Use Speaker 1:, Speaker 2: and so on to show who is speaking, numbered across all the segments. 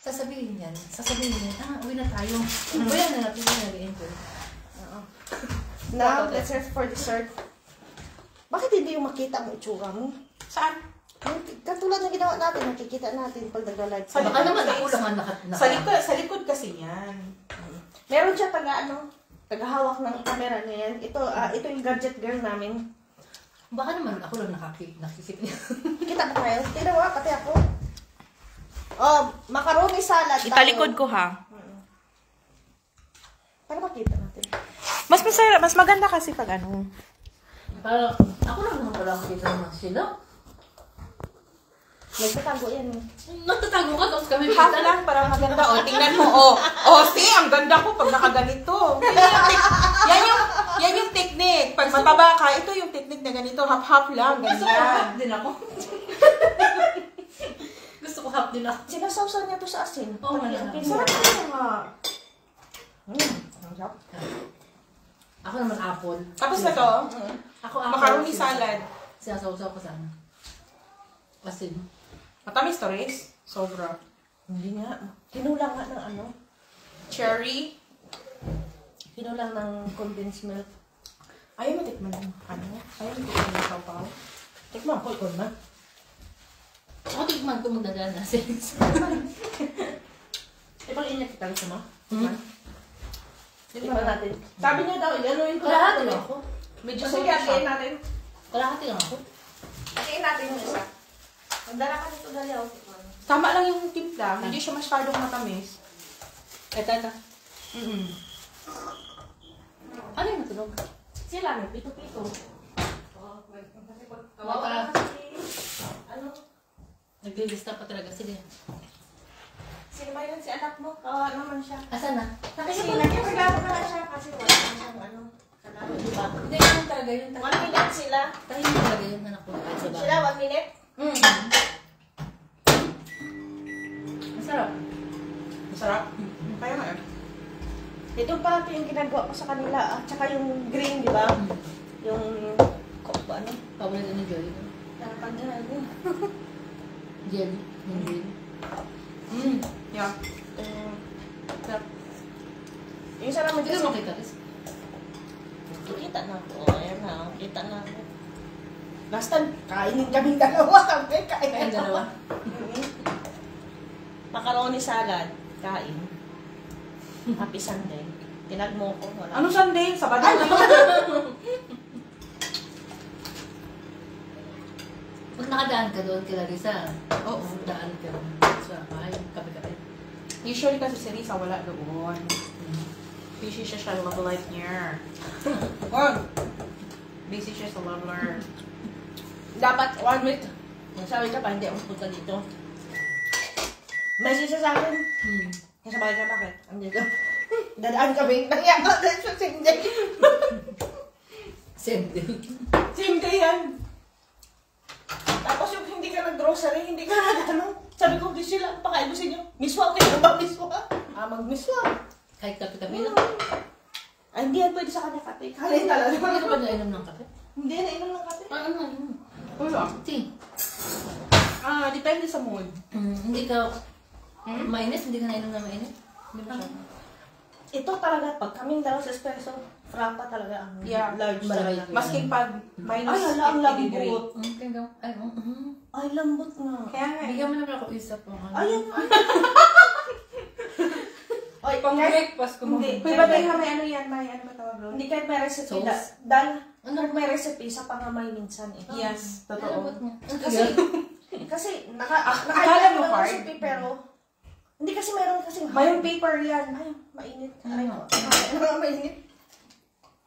Speaker 1: Sasabihin yan. Uwi na tayo. Uwi na natin yung nag-enter.
Speaker 2: Now, let's serve for dessert. Bakit hindi yung makita mo itsura mo?
Speaker 3: Saan?
Speaker 2: Katulad ng ginawa natin, nakikita natin pag nag-live.
Speaker 1: Baka naman ako lang ang
Speaker 3: Sa likod kasi yan.
Speaker 2: Meron siya tagahawak ng camera niya yan. Ito yung gadget girl namin.
Speaker 1: Baka naman ako lang nakikita niya.
Speaker 2: Kita mo kayo? Tingnan mo, pati ako. Oh, macaroni salad.
Speaker 3: Italikod ko ha.
Speaker 2: Para makita natin.
Speaker 3: Mas maganda kasi pag ano.
Speaker 1: Parang, ako lang naman pala makita naman sila.
Speaker 2: Nagtatago yan eh.
Speaker 1: Nagtatago ka, tapos kami
Speaker 3: Half lang para maganda. O, tingnan mo. See, ang ganda ko pag nakaganito. Yan yung technique. Pag mataba ka, ito yung technique na ganito. Half lang, ganyan.
Speaker 1: din ako. Gusto ko half din ako.
Speaker 2: Sinasawsaw niya to sa asin.
Speaker 1: Oo,
Speaker 3: Sarap na nga.
Speaker 2: Sarap.
Speaker 1: Ako naman apple.
Speaker 3: Tapos na to,
Speaker 1: Ako apple.
Speaker 3: macaroni salad.
Speaker 1: Sinasawsaw ko sana. Asin.
Speaker 3: Matamis to, Riz. Sobra.
Speaker 2: Hindi nga. Kinulang nga ng ano.
Speaker 3: Cherry.
Speaker 2: Kinulang ng condensed milk.
Speaker 3: Ayaw mo tikman yung ano? Ayaw mo tikman yung sapaw?
Speaker 2: Tikman ko, ikon na.
Speaker 1: Ako tikman ko magdadaan na asin.
Speaker 2: Ipang inyak kita gusto mo?
Speaker 3: Tikman natin.
Speaker 2: Sabi niya daw, gano'n ko
Speaker 1: Kalahati lang ako.
Speaker 2: Medyo sige, hatiin natin.
Speaker 1: Kalahati lang ako.
Speaker 2: Hatiin natin yung isa. Magdala ka nito dali ako.
Speaker 3: Tama lang yung timpla. Hindi siya masyadong matamis.
Speaker 1: Ito. Ano yung natunog?
Speaker 2: Sila, may pito-pito.
Speaker 1: Kawawa.
Speaker 2: Ano?
Speaker 1: Naglilista pa talaga sila.
Speaker 2: Sino ba yun? Si anak mo? Kawawa naman siya.
Speaker 1: Asan na?
Speaker 2: Kasi nakipaglaban ka lang siya kasi wala naman siyang ano. Kanalo, diba?
Speaker 1: Hindi, yun talaga yun.
Speaker 2: 1 minute sila.
Speaker 1: Tahimik talaga yun anak ko. Kahit sa bahay.
Speaker 2: Sila, 1 minute?
Speaker 1: Masarap.
Speaker 3: Masarap. Kaya nga eh.
Speaker 2: Ito pa ito yung ginagawa ko sa kanila. At saka yung green, di ba? Yung, ano?
Speaker 1: Paborito ni Joy.
Speaker 2: Nakapagdala.
Speaker 1: Jelly. Yung green.
Speaker 3: Yeah.
Speaker 2: Yung sarap mo
Speaker 1: Hindi
Speaker 2: dito.
Speaker 1: mo kita.
Speaker 2: Kita na ako. Ayan na. Kita na ako. Last time, kainin kaming dalawa. Kami kain.
Speaker 1: Kain dalawa.
Speaker 2: Macaroni salad. Kain. Happy Sunday. Tinag mo ko. Wala.
Speaker 3: Ano Sunday? Sabado
Speaker 2: Ay,
Speaker 3: na.
Speaker 1: Pag nakadaan ka doon, kila Risa.
Speaker 3: Oo.
Speaker 1: Daan ka sa bahay. Kape-kape.
Speaker 3: Usually kasi si Risa wala doon. Busy siya sa love life niya. Busy siya sa love life.
Speaker 2: Dapat 1 week. Sabi ka pa, hindi ako punta dito. Message siya sa akin. Sa bahay ka, bakit? Andito. Dadaan kami. Nangyaka din sa same day.
Speaker 1: Same day.
Speaker 2: Same day yan. Tapos yung hindi ka nag-grocery, hindi ka nag-ano. Sabi ko, gusto sila, pakain mo sa inyo. Miswa, okay na ba miswa? Mag-miswa.
Speaker 1: Kahit kape-kape lang.
Speaker 2: Ay, hindi yan pwede sa kanya kape. Kalin talaga.
Speaker 1: Hindi ka ba nainom ng kape?
Speaker 2: Hindi, nainom ng kape.
Speaker 1: Ano?
Speaker 3: Wala.
Speaker 1: Tea.
Speaker 3: Depende sa mood.
Speaker 1: Hindi ka mainit? Hindi ka nainom na mainit? Hindi ba siya?
Speaker 2: Ito talaga, pag kaming dalawa sa espresso, frappa talaga ang
Speaker 3: Yeah.
Speaker 2: large
Speaker 1: Malaki.
Speaker 2: talaga.
Speaker 3: Masking pag minus
Speaker 2: Ay, hala, ang
Speaker 3: 50 degree.
Speaker 2: lambot. Ay, lambot nga.
Speaker 3: Kaya nga.
Speaker 1: Bigyan mo naman ako isa po.
Speaker 2: Ayan. Oy,
Speaker 1: Pang
Speaker 2: kahit,
Speaker 1: breakfast ko mo.
Speaker 2: hindi.
Speaker 3: Kuya ba tayo may ano yan? May ano ba tawag doon?
Speaker 2: hindi kahit may recipe.
Speaker 1: Sauce?
Speaker 2: Kahit may recipe, sa pangamay minsan eh.
Speaker 3: Yes, totoo.
Speaker 2: Kasi,
Speaker 3: Akala
Speaker 2: nakaya
Speaker 3: mo
Speaker 2: ng
Speaker 3: hard?
Speaker 2: recipe pero, hindi kasi meron kasing
Speaker 3: Mayroong paper yan.
Speaker 2: Ay, mainit.
Speaker 1: Ano?
Speaker 2: Ay, mainit.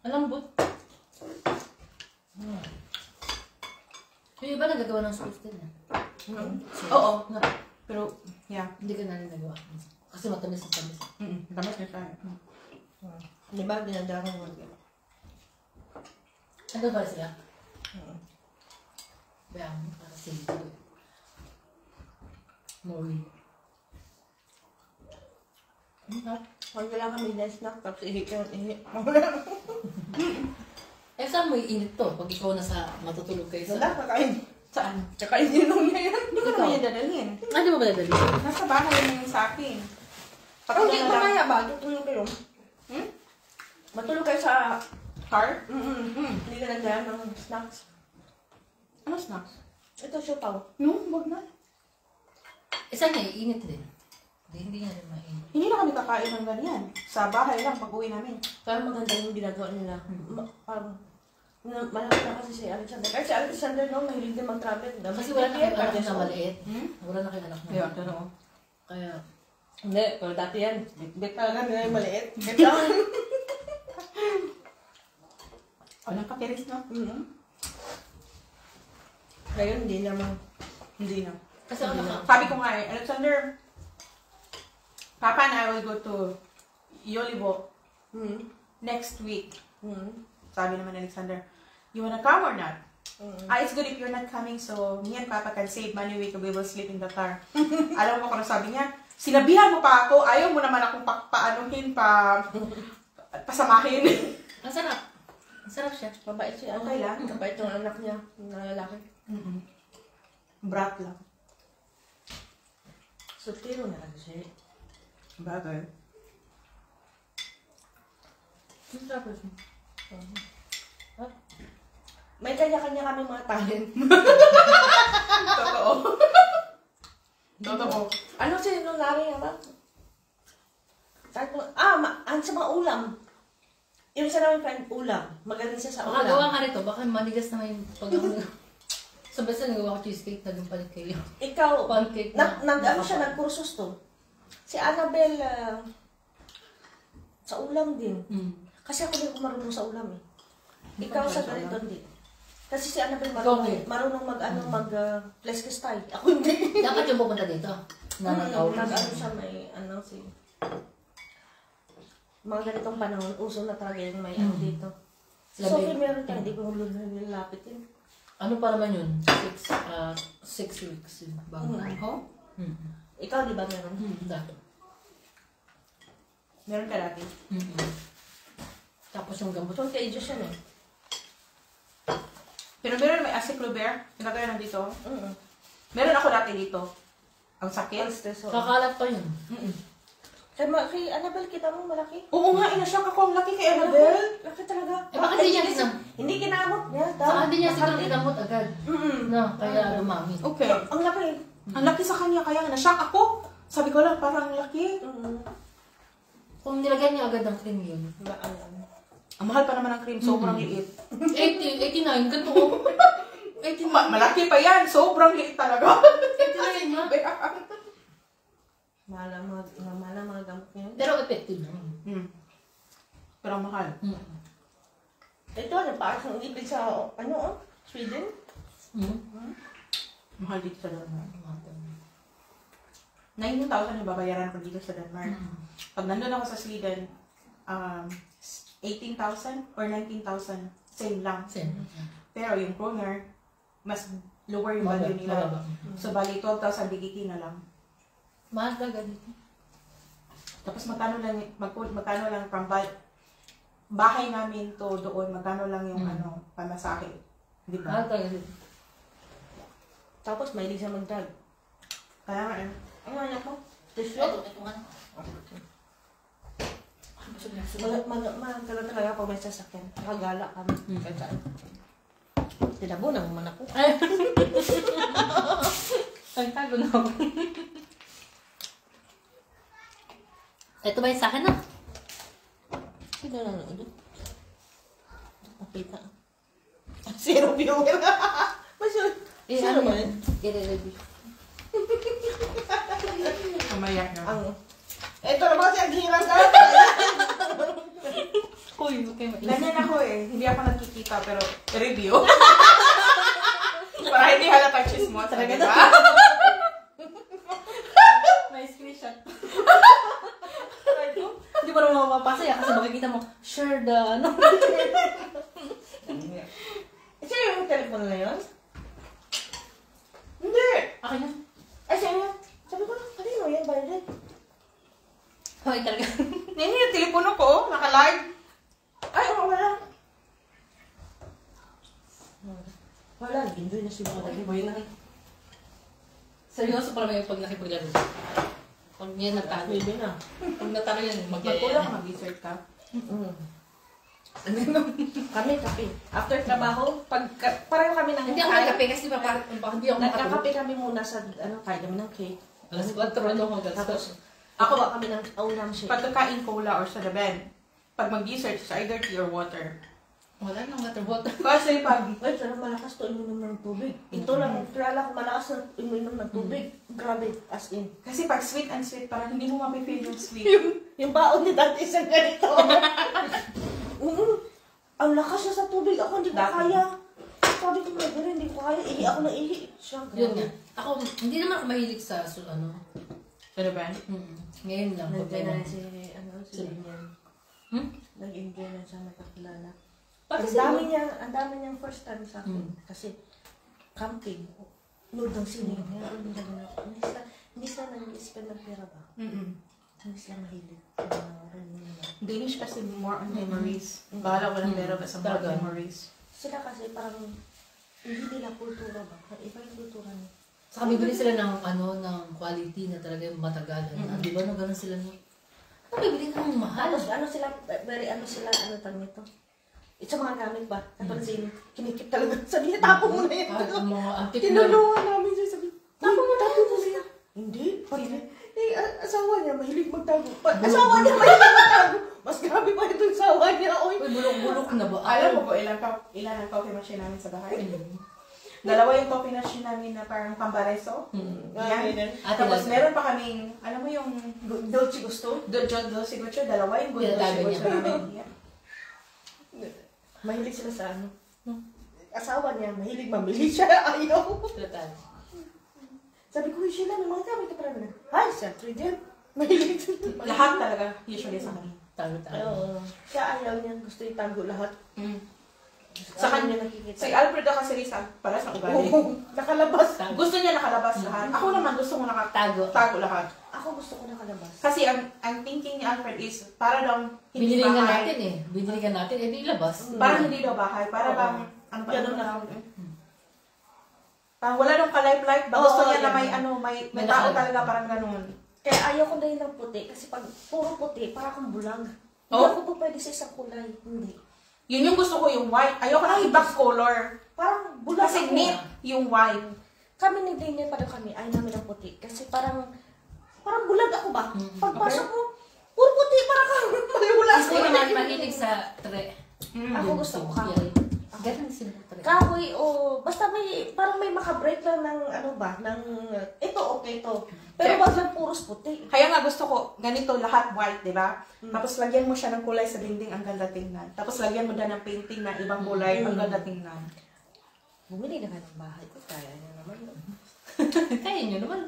Speaker 1: Malambot. Yung iba nagagawa ng sauce din eh.
Speaker 3: Oo. Pero, yeah.
Speaker 1: Hindi ka na rin nagawa. Kasi matamis na tamis.
Speaker 3: Damas na siya.
Speaker 2: Di ba, dinadala ko mo.
Speaker 1: Ano ba sila? Bayang mo para sila. Mori.
Speaker 2: Huwag lang kami na snack, tapos ihi.
Speaker 1: Eh, saan mo iinit to? Pag ikaw nasa matutulog kayo sa...
Speaker 2: Wala, kakain.
Speaker 3: Saan?
Speaker 2: Tsaka ininom niya yan.
Speaker 3: Hindi ko naman yan dadalhin.
Speaker 1: Hindi mo ba dadali?
Speaker 3: Nasa bahay na yun sa akin.
Speaker 2: Okay,
Speaker 3: na lang.
Speaker 2: mamaya ba? Tutulog kayo.
Speaker 3: Hmm?
Speaker 2: Matulog kayo sa...
Speaker 3: Car?
Speaker 2: Hindi ka nagdaan ng snacks.
Speaker 3: Ano snacks?
Speaker 2: Ito, siopaw.
Speaker 3: No, wag na.
Speaker 1: Isa niya, iinit din. Hindi niya rin mainit.
Speaker 3: Hindi na kami kakain ng ganyan. Sa bahay lang pag uwi namin.
Speaker 2: Parang maganda yung ginagawa nila. Parang... Malaki na kasi si Alexander. Kahit si Alexander, no, mahilig din mag-travel.
Speaker 1: Kasi wala na kayong anak na maliit.
Speaker 3: Hmm?
Speaker 1: Wala na kayong anak na.
Speaker 3: Ayun, totoo.
Speaker 1: Kaya,
Speaker 2: Hindi, pero dati yan. Bit talaga nila yung maliit. Bit lang.
Speaker 3: Walang pakiris, no?
Speaker 2: Ngayon, hindi naman. Hindi na.
Speaker 1: kasi ako naka...
Speaker 3: Sabi ko nga Alexander, Papa and I will go to Yolibo next week. Sabi naman ni Alexander, you wanna come or not? It's good if you're not coming, so me and Papa can save money, we will sleep in the car. Alam mo kung ano sabi niya? Sinabihan mo pa ako, ayaw mo naman akong paanuhin, pasamahin.
Speaker 1: Ang sarap. Ang sarap siya.
Speaker 2: Mabait siya.
Speaker 3: Okay lang.
Speaker 2: Mabait yung anak niya, na lalaki.
Speaker 3: Brat lang.
Speaker 2: Soltero na lang siya.
Speaker 3: Bagay.
Speaker 1: Ang sarap siya.
Speaker 2: May kanya-kanya kami mga talent.
Speaker 3: Totoo. Totoo.
Speaker 2: Ano si nung lari ba? Sa mga ulam. Yung isa namin friend, ulam. Magaling siya sa
Speaker 1: Baka
Speaker 2: ulam.
Speaker 1: gawa nga rito, baka manigas na yung pag So basta nagawa ko cheesecake, naging palit kayo.
Speaker 2: Ikaw,
Speaker 1: Pancake
Speaker 2: nag-ano siya, nag-kursus to. Si Annabelle, sa ulam din. Kasi ako din marunong sa ulam eh. Ikaw sa ganito hindi. Kasi si Annabelle marunong mag-fleskes tayo. Ako hindi.
Speaker 1: Dapat yung pupunta dito. Nananaw.
Speaker 2: Nag-ano siya, may mga ganitong panahon, uso na talaga yung may ano dito. Sophie, meron ka, hindi ko nilalapit yun.
Speaker 1: Ano pa naman yun? 6 weeks yun. Bago.
Speaker 2: Ikaw, di ba meron?
Speaker 1: Dati.
Speaker 3: Meron ka dati?
Speaker 1: Tapos yung gamot.
Speaker 2: Contagious yan eh.
Speaker 3: Pero meron may aciclovir, nagkagaya lang dito. Meron ako dati dito. Ang sakit.
Speaker 1: Kakalat pa yun.
Speaker 2: Kay Annabelle, kita mo malaki?
Speaker 3: Oo nga, inasyak ako. Ang laki kay Annabelle.
Speaker 2: Laki talaga.
Speaker 1: Eh, bakit hindi niya kinamot?
Speaker 2: Hindi kinamot niya.
Speaker 1: Saka hindi niya siguro kinamot agad. No, kaya lumami.
Speaker 3: Okay.
Speaker 2: Ang laki.
Speaker 3: Ang laki sa kanya, kaya nasyak ako. Sabi ko lang, parang laki.
Speaker 1: Kung nilagyan niya agad ng cream yun.
Speaker 3: Ang mahal pa naman ng cream, sobrang liit.
Speaker 1: 89, ganito ko. 89.
Speaker 3: Malaki pa yan, sobrang liit talaga.
Speaker 1: 89 nga.
Speaker 2: Mahal mga gamot niya.
Speaker 1: Pero effective naman.
Speaker 3: Pero ang mahal.
Speaker 2: Ito, parang ibig sa, Sweden?
Speaker 3: Mahal dito sa Denmark. 19,000 yung babayaran ko dito sa Denmark. Pag nandun ako sa Sweden, 18,000 or 19,000. Same lang.
Speaker 1: Same.
Speaker 3: Pero yung kroner, mas lower yung value nila. So, bali 12,000 BGT na lang.
Speaker 1: Mahal talaga dito.
Speaker 3: Tapos magkano lang from bahay namin to doon, magkano lang yung pamasahe. Di ba?
Speaker 1: Mahal talaga dito.
Speaker 2: Tapos may siya mag-drive.
Speaker 3: Kaya nga
Speaker 2: Ano anak mo? Tissue?
Speaker 1: Ito nga.
Speaker 2: Magkala talaga pag may sasakyan. Nakagala kami. Kahit saan. Tinabunan mo man ako.
Speaker 1: Ang tago na ako. Ito ba yung sa akin na?
Speaker 2: Sino na nanood? Nakita. Zero viewer. Masyod. Sino ba yun?
Speaker 1: I-review.
Speaker 3: Mamaya na.
Speaker 2: Ito na ba siya hirang ka?
Speaker 1: Uy, okay.
Speaker 3: Ganyan ako eh. Hindi ako nagkikita pero review. Para hindi halatang chismos. Talaga ba?
Speaker 1: May screenshot. Hindi pa naman mapapasaya kasi makikita mo, share the ano.
Speaker 2: Siya yung telephone na yun?
Speaker 3: Hindi.
Speaker 1: Akin na.
Speaker 2: Ay, siya yun. Sabi ko, kanino yan? Bayad.
Speaker 1: Hoy, talaga.
Speaker 3: Yan yung telepono ko. Naka-live.
Speaker 2: Ay, wala. Wala, nag-enjoy na si mga dali.
Speaker 1: Seryoso pala may pag nakipaglaro. Pag yan natalo.
Speaker 2: Pwede na.
Speaker 1: Pag natalo yan,
Speaker 3: Magkulang mag-dessert ka.
Speaker 2: Kami, kape. After trabaho, pareho kami ng
Speaker 1: Hindi ako nagkape kasi hindi ako makatulog.
Speaker 2: nagkakape kami muna sa, kain kami ng cake.
Speaker 1: Alas 4 ano ako.
Speaker 2: Tapos,
Speaker 3: Ako,
Speaker 2: kuha kami ng ulam shake.
Speaker 3: pagkakain cola or soda bed, pag mag-dessert, sa either tea or water.
Speaker 1: Wala nang water.
Speaker 3: Kasi pag
Speaker 2: Ay, sarap malakas to uminom ng tubig. Ito lang, kilala ko malakas na uminom ng tubig. Grabe, as in.
Speaker 3: Kasi pag sweet and sweet, parang hindi mo mapipil yung sweet.
Speaker 2: Yung baon ni dati isang ganito. Ang lakas niya sa tubig. Ako hindi ko
Speaker 3: Dati.
Speaker 2: kaya. Sabi ko, hindi ko kaya. Ihi ako na ihi. Siya,
Speaker 1: Yun
Speaker 2: grabe.
Speaker 1: nga. Ako, hindi naman ako mahilig sa
Speaker 3: Soda bed?
Speaker 1: Ngayon lang.
Speaker 2: Nag-enjoy na
Speaker 1: problema.
Speaker 2: si Daniel. Nag-enjoy na siya nakakilala.
Speaker 1: Bakit
Speaker 2: Ang dami niyang first time sa akin. Kasi, camping. Nood ng sine. Hindi sila nag-spend ng pera ba? Hindi sila mahilig.
Speaker 3: Danish kasi more on memories. Bahala walang pera ba sa more
Speaker 1: Talaga.
Speaker 3: memories.
Speaker 2: Sila kasi parang hindi nila kultura ba? Iba yung kultura niya.
Speaker 1: Saka bibili sila ng ng quality na talaga yung matagal. Di ba? Ganun sila no? Ano bibili ng mahal?
Speaker 2: Tapos sila, tag nito. Sa mga gamit ba? Katulad sa inyo, kinikip talaga. Sabi niya, tapo mo na yan.
Speaker 1: Mga antik na.
Speaker 2: Tinulungan namin siya. Sabi, tapo mo na. Hindi. Asawa niya, mahilig magtago. Asawa niya, mahilig magtago. Mas grabe pa ito yung asawa niya. Oy,
Speaker 1: Bulok-bulok na ba?
Speaker 3: Alam mo po, ilan ang coffee machine namin sa bahay? Dalawa yung coffee machine namin na parang pambareso. Yan. Tapos meron pa kaming, alam mo yung
Speaker 2: Dolce Gusto.
Speaker 3: Dolce Gusto, dalawa yung Dolce
Speaker 1: Pinatago
Speaker 3: Gusto
Speaker 1: niya.
Speaker 3: namin. Yan.
Speaker 2: Mahilig sila sa ano. Asawa niya, mahilig mamili siya. Ayaw.
Speaker 1: Total.
Speaker 2: Sabi ko, Sheila, may mga gamit ka pala na. Ay, siyempre din. Mahilig sila.
Speaker 3: Lahat talaga, usually sa kanya.
Speaker 1: Tago-tago.
Speaker 2: Oo. Siya ayaw niya. Gusto itago lahat.
Speaker 3: Sa kanya,
Speaker 2: nakikita.
Speaker 3: si Alfredo kasi Risa, para sa ugali.
Speaker 2: Oo. Nakalabas.
Speaker 3: Gusto niya nakalabas lahat. Ako naman gusto ko
Speaker 1: Tago.
Speaker 3: tago lahat.
Speaker 2: Ako gusto ko nakalabas.
Speaker 3: Kasi ang thinking ni Alfred is, para daw hindi
Speaker 1: Binili nga
Speaker 3: bahay.
Speaker 1: natin eh. Binili nga natin. Eh, di ilabas.
Speaker 3: Parang hindi daw bahay. Para
Speaker 2: Oo.
Speaker 3: bang, ano ba?
Speaker 2: Ganun
Speaker 3: Ano
Speaker 2: lang.
Speaker 3: lang. Parang wala nung ka-life-life. Ba
Speaker 2: Oo,
Speaker 3: gusto niya na
Speaker 2: yan.
Speaker 3: may
Speaker 1: May
Speaker 3: tao
Speaker 1: naka-
Speaker 3: talaga parang ganun.
Speaker 2: Kaya ayaw ko dahil ng puti. Kasi pag puro puti, para akong bulag. Hindi
Speaker 3: Oh?
Speaker 2: ako pa pwede sa isang kulay. Hindi.
Speaker 3: Yun yung gusto ko, yung white. Ayoko na ibang color.
Speaker 2: Parang bulag
Speaker 3: Kasi
Speaker 2: ako.
Speaker 3: neat yung white.
Speaker 2: Kami ni Daniel pa kami, ayaw namin ng puti. Kasi parang bulag ako ba? Pagpasok mo, puro puti, parang kang maliwala
Speaker 1: Gusto ko naman mahilig sa tre.
Speaker 2: Ako gusto ko kahoy.
Speaker 1: Ganun sila tre.
Speaker 2: Kahoy o basta parang may makabreak lang ng ito okay to. Pero wag lang puros puti.
Speaker 3: Kaya nga gusto ko, ganito lahat white, di ba? Tapos lagyan mo siya ng kulay sa dinding, ang ganda tingnan. Tapos lagyan mo din ng painting na ibang kulay, ang ganda tingnan.
Speaker 2: Bumili na ka ng bahay ko, kaya niya naman.
Speaker 1: Kaya nyo naman.